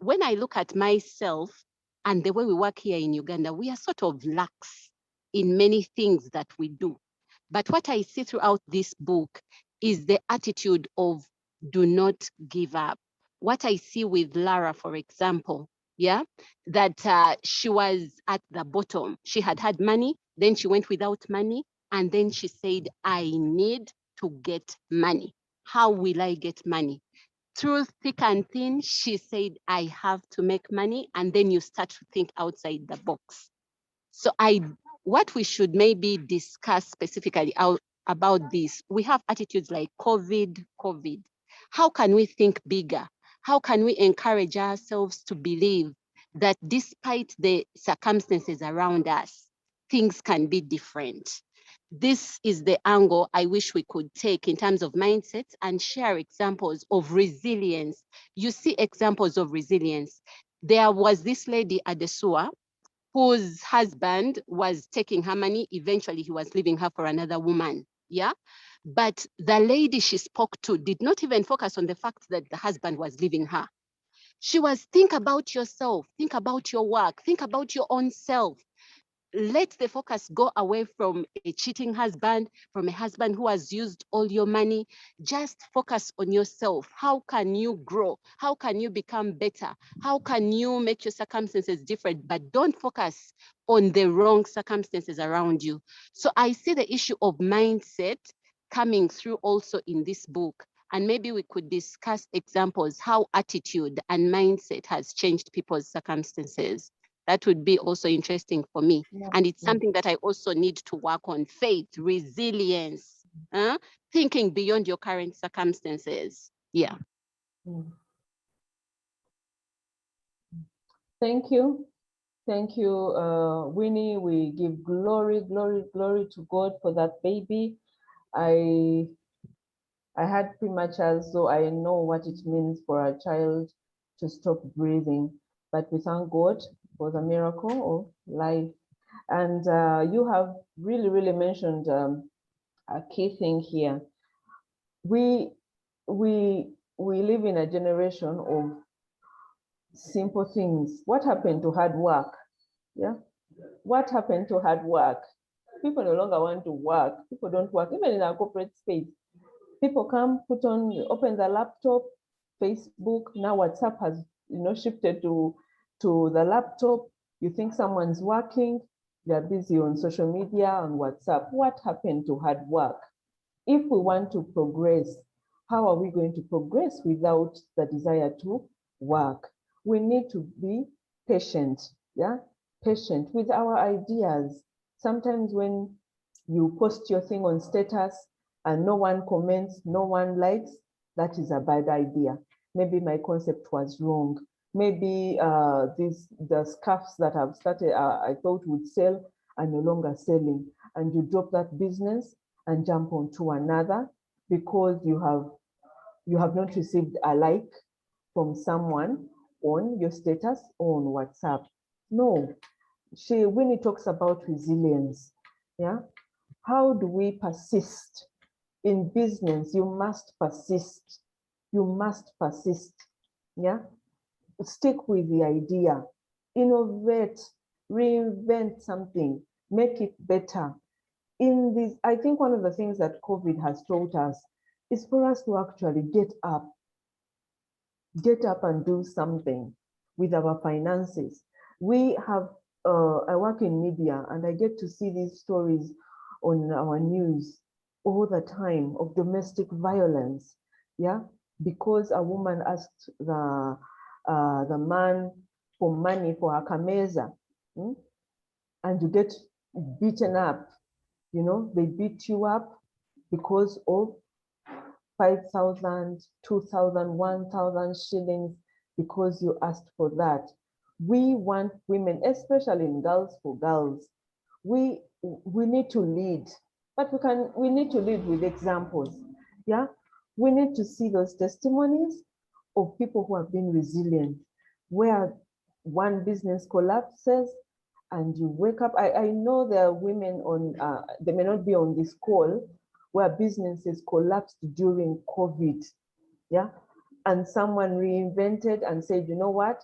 When I look at myself and the way we work here in Uganda, we are sort of lax in many things that we do. But what I see throughout this book is the attitude of do not give up. What I see with Lara, for example, yeah, that she was at the bottom. She had money, then she went without money, and then she said, I need to get money. How will I get money? Through thick and thin, she said, I have to make money. And then you start to think outside the box. So what we should maybe discuss specifically about this, we have attitudes like COVID. How can we think bigger? How can we encourage ourselves to believe that despite the circumstances around us, things can be different? This is the angle I wish we could take in terms of mindsets and share examples of resilience. You see examples of resilience. There was this lady at the sewer whose husband was taking her money. Eventually, he was leaving her for another woman. Yeah. But the lady she spoke to did not even focus on the fact that the husband was leaving her. She was, think about yourself, think about your work, think about your own self. Let the focus go away from a cheating husband, from a husband who has used all your money. Just focus on yourself. How can you grow? How can you become better? How can you make your circumstances different? But don't focus on the wrong circumstances around you. So I see the issue of mindset coming through also in this book. And maybe we could discuss examples, how attitude and mindset has changed people's circumstances. That would be also interesting for me. And it's something that I also need to work on: faith, resilience, thinking beyond your current circumstances. Yeah. Thank you. Thank you, Winnie. We give glory, glory, glory to God for that baby. I had prematures, so I know what it means for a child to stop breathing. But we thank God for the miracle of life. And you have really, really mentioned a key thing here. We live in a generation of simple things. What happened to hard work? Yeah. What happened to hard work? People no longer want to work. People don't work, even in our corporate space. People come, open the laptop, Facebook. Now WhatsApp has shifted to the laptop. You think someone's working, they're busy on social media, on WhatsApp. What happened to hard work? If we want to progress, how are we going to progress without the desire to work? We need to be patient, yeah? Patient with our ideas. Sometimes when you post your thing on status and no one comments, no one likes, that is a bad idea. Maybe my concept was wrong. Maybe the scarves that I've started, I thought would sell, are no longer selling. And you drop that business and jump onto another because you have not received a like from someone on your status or on WhatsApp. No, Winnie talks about resilience. Yeah, how do we persist in business? You must persist. You must persist. Yeah, stick with the idea, innovate, reinvent something, make it better. In this, I think one of the things that COVID has taught us is for us to actually get up and do something with our finances. We have, I work in media and I get to see these stories on our news all the time of domestic violence, yeah? Because a woman asked the man for money for her kameza, and you get beaten up. They beat you up because of 5,000, 2,000, 1,000 shillings because you asked for that. We want women, especially in Girls for Girls, we need to lead, but we need to lead with examples. Yeah, we need to see those testimonies of people who have been resilient, where one business collapses and you wake up. I know there are women on, they may not be on this call, where businesses collapsed during COVID, yeah? And someone reinvented and said, you know what?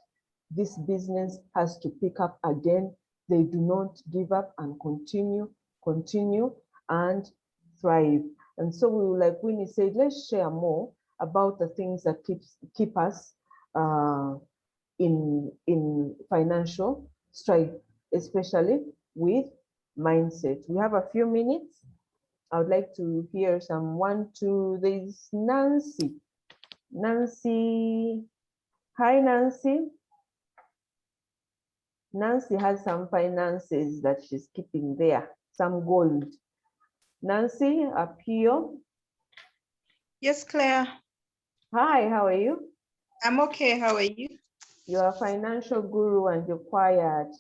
This business has to pick up again. They do not give up and continue and thrive. And so we, like Winnie said, let's share more about the things that keep us in financial strife, especially with mindset. We have a few minutes. I would like to hear some 1, 2. There's Nancy. Nancy. Hi, Nancy. Nancy has some finances that she's keeping there, some gold. Nancy, up here. Yes, Claire. Hi, how are you? I'm okay. How are you? You're a financial guru and you're quiet.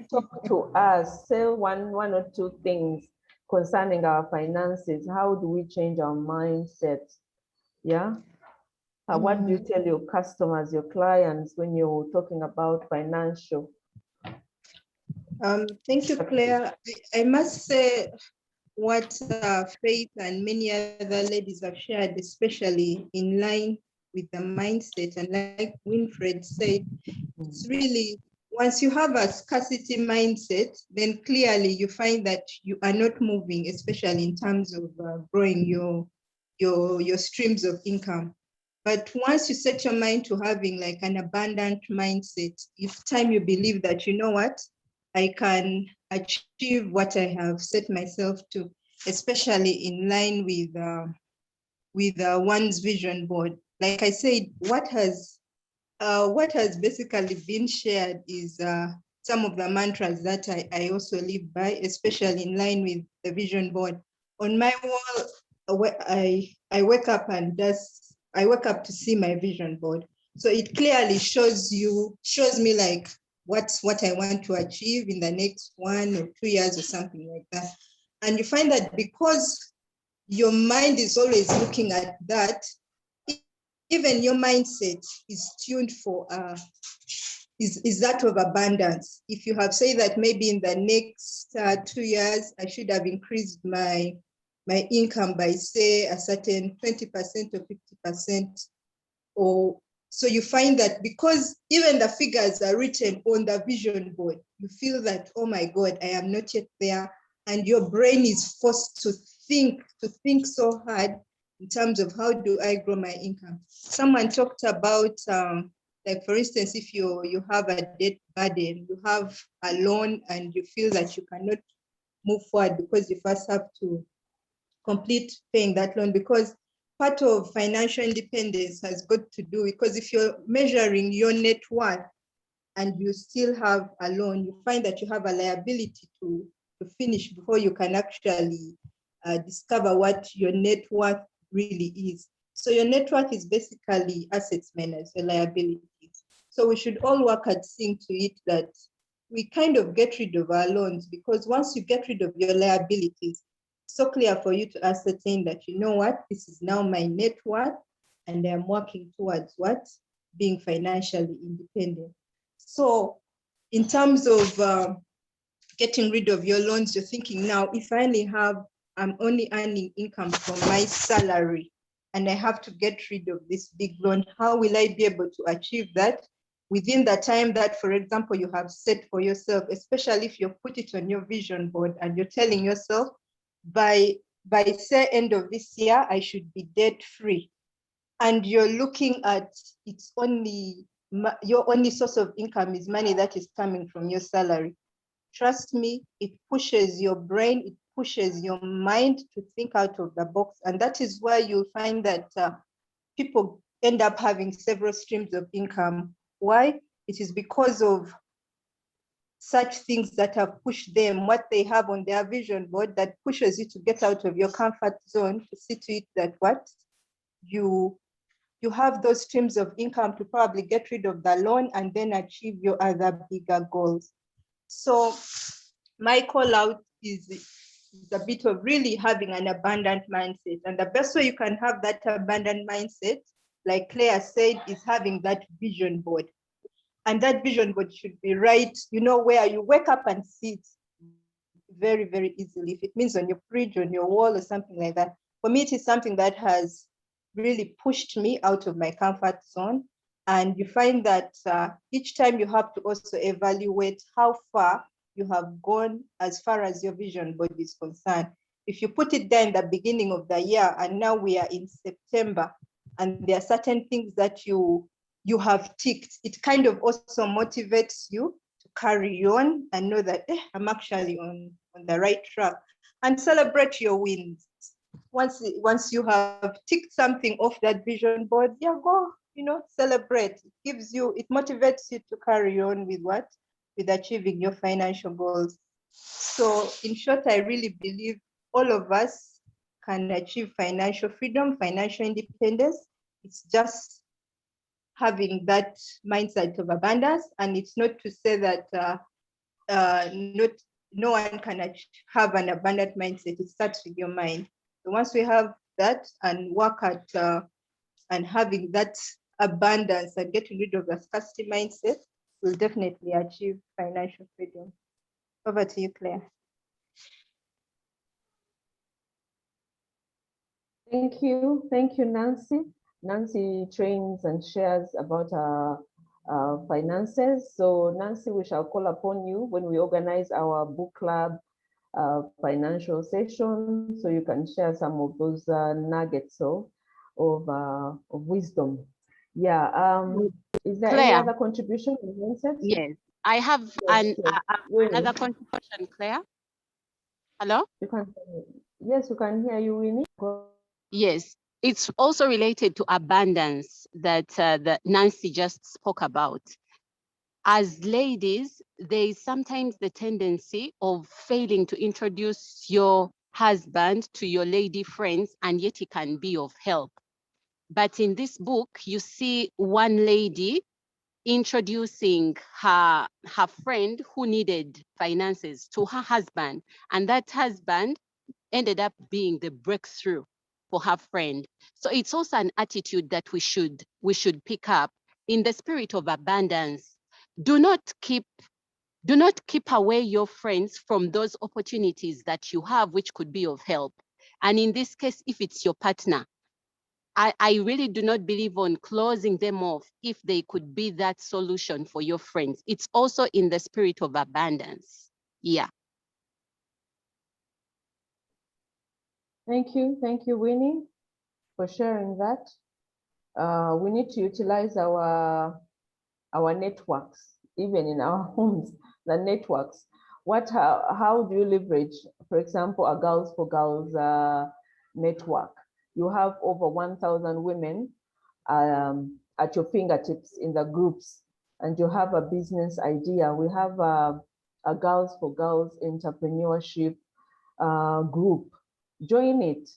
Talk to us. Say one or two things concerning our finances. How do we change our mindset? Yeah. What do you tell your customers, your clients, when you're talking about financial? Thank you, Claire. I must say what Faith and many other ladies have shared, especially in line the mindset. And like Winfred said, it's really, once you have a scarcity mindset, then clearly you find that you are not moving, especially in terms of growing your streams of income. But once you set your mind to having like an abundant mindset, if time you believe that, you know what, I can achieve what I have set myself to, especially in line with one's vision board. Like I said, what has basically been shared is some of the mantras that I also live by, especially in line with the vision board. On my wall, I wake up to see my vision board. So it clearly shows me like what I want to achieve in the next 1 or 2 years or something like that. And you find that because your mind is always looking at that, even your mindset is tuned for is that of abundance. If you have said that maybe in the next 2 years I should have increased my income by say a certain 20% or 50%, or so you find that because even the figures are written on the vision board, you feel that, oh my God, I am not yet there, and your brain is forced to think so hard in terms of how do I grow my income. Someone talked about, like for instance, if you have a debt burden, you have a loan and you feel that you cannot move forward because you first have to complete paying that loan, because part of financial independence has got to do, because if you're measuring your net worth and you still have a loan, you find that you have a liability to finish before you can actually discover what your net worth really is. So your net worth is basically assets minus your liabilities. So we should all work at seeing to it that we kind of get rid of our loans, because once you get rid of your liabilities, it's so clear for you to ascertain that, you know what, this is now my net worth and I'm working towards what? Being financially independent. So in terms of getting rid of your loans, you're thinking now, if I'm only earning income from my salary and I have to get rid of this big loan, how will I be able to achieve that within the time that, for example, you have set for yourself, especially if you put it on your vision board and you're telling yourself, by say end of this year, I should be debt free. And you're looking at your only source of income is money that is coming from your salary. Trust me, it pushes your brain, it pushes your mind to think out of the box. And that is why you'll find that people end up having several streams of income. Why? It is because of such things that have pushed them, what they have on their vision board that pushes you to get out of your comfort zone, to see to it that what you have those streams of income to probably get rid of the loan and then achieve your other bigger goals. So my call out is a bit of really having an abundant mindset. And the best way you can have that abundant mindset, like Claire said, is having that vision board. And that vision board should be right, where you wake up and see it very, very easily. If it means on your fridge, on your wall or something like that. For me, it is something that has really pushed me out of my comfort zone. And you find that each time you have to also evaluate how far you have gone as far as your vision board is concerned. If you put it there in the beginning of the year and now we are in September and there are certain things that you have ticked, it kind of also motivates you to carry on and know that I'm actually on the right track, and celebrate your wins. Once you have ticked something off that vision board, go, celebrate. It motivates you to carry on with achieving your financial goals. So in short, I really believe all of us can achieve financial freedom, financial independence. It's just having that mindset of abundance. And it's not to say that no one can have an abundant mindset. It starts with your mind. So once we have that and work at and having that abundance and getting rid of the scarcity mindset, we'll definitely achieve financial freedom. Over to you, Claire. Thank you, Nancy. Nancy trains and shares about finances. So Nancy, we shall call upon you when we organize our book club financial session, so you can share some of those nuggets of wisdom. Yeah. Is there any Claire. other contribution? Yes, I have another contribution, Claire. Hello? You can, yes, you can hear you, Winnie. Yes, it's also related to abundance that, that Nancy just spoke about. As ladies, there is sometimes the tendency of failing to introduce your husband to your lady friends, and yet he can be of help. But in this book, you see one lady introducing her friend who needed finances to her husband, and that husband ended up being the breakthrough for her friend. So it's also an attitude that we should pick up in the spirit of abundance. Do not keep away your friends from those opportunities that you have, which could be of help. And in this case, if it's your partner, I really do not believe on closing them off if they could be that solution for your friends. It's also in the spirit of abundance. Yeah. Thank you, Winnie, for sharing that. We need to utilize our networks, even in our homes, the networks. How do you leverage, for example, a Girls for Girls network? You have over 1,000 women at your fingertips in the groups, and you have a business idea. We have a Girls for Girls entrepreneurship group. Join it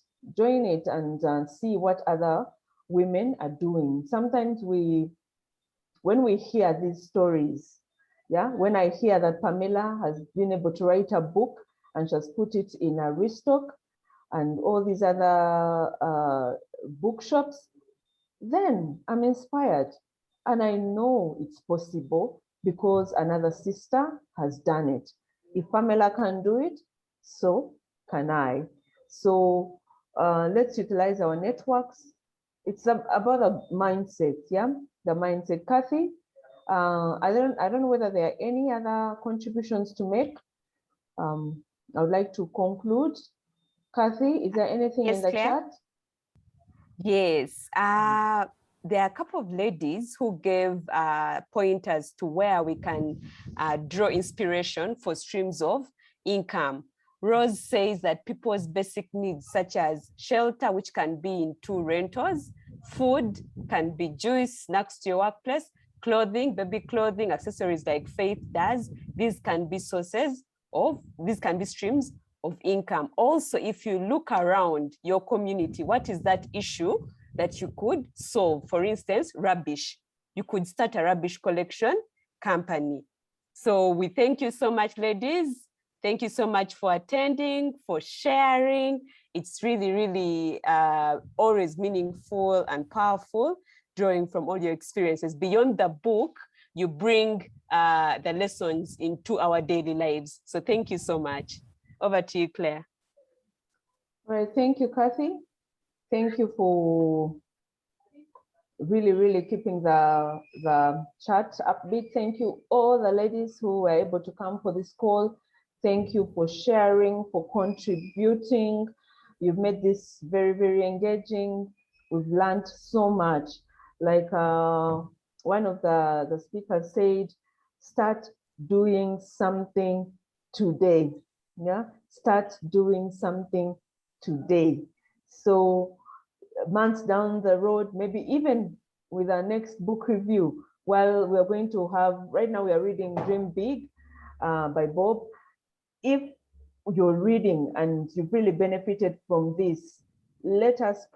and see what other women are doing. Sometimes when we hear these stories, yeah, when I hear that Pamela has been able to write a book and she has put it in a restock and all these other bookshops, then I'm inspired. And I know it's possible because another sister has done it. If Pamela can do it, so can I. So let's utilize our networks. It's about a mindset, yeah? The mindset. Kathy, I don't know whether there are any other contributions to make. I would like to conclude. Kathy, is there anything in the Claire? chat? Yes, there are a couple of ladies who gave pointers to where we can draw inspiration for streams of income. Rose says that people's basic needs such as shelter, which can be in 2 rentals, food can be juice, snacks to your workplace, clothing, baby clothing, accessories like Faith does. These can be streams of income. Also, if you look around your community, what is that issue that you could solve? For instance, rubbish. You could start a rubbish collection company. So we thank you so much, ladies. Thank you so much for attending, for sharing. It's really, really always meaningful and powerful, drawing from all your experiences. Beyond the book, you bring the lessons into our daily lives. So thank you so much. Over to you, Claire. All right, thank you, Kathy. Thank you for really keeping the chat upbeat. Thank you all the ladies who were able to come for this call. Thank you for sharing, for contributing. You've made this very engaging. We've learned so much. Like one of the speakers said, start doing something today. Yeah, start doing something today. So months down the road, maybe even with our next book review, while we're going to have, right now we are reading Dream Big by Bob. If you're reading and you've really benefited from this, let us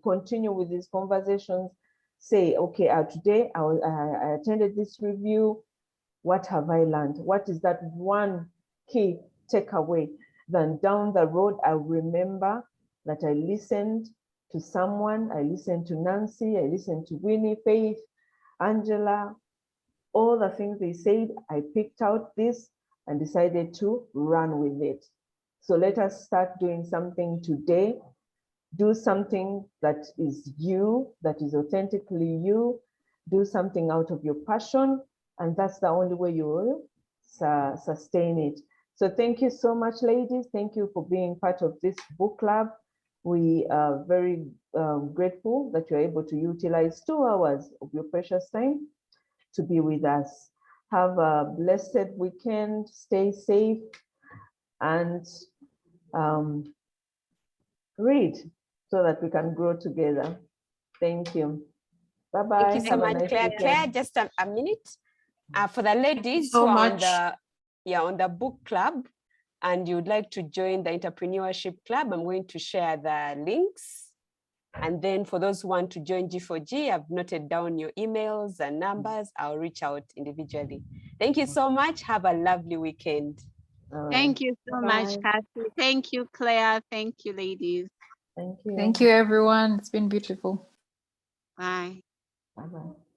continue with these conversations. Say, okay, today I attended this review. What have I learned? What is that one key takeaway? Then down the road, I remember that I listened to someone. I listened to Nancy, I listened to Winnie, Faith, Angela, all the things they said. I picked out this and decided to run with it. So let us start doing something today do something that is you, that is authentically you, do something out of your passion, and that's the only way you will sustain it. So thank you so much, ladies. Thank you for being part of this book club. We are very grateful that you're able to utilize 2 hours of your precious time to be with us. Have a blessed weekend, stay safe, and read so that we can grow together. Thank you. Bye-bye. Thank you so Have a much, nice Claire. weekend. Claire, just a minute. For the ladies so who are much. on the book club and you'd like to join the entrepreneurship club, I'm going to share the links. And then for those who want to join G4G, I've noted down your emails and numbers. I'll reach out individually. Thank you so much. Have a lovely weekend. Thank you so much, Bye. Kathy. Thank you, Claire. Thank you, ladies. Thank you. Thank you, everyone. It's been beautiful. Bye. Bye-bye.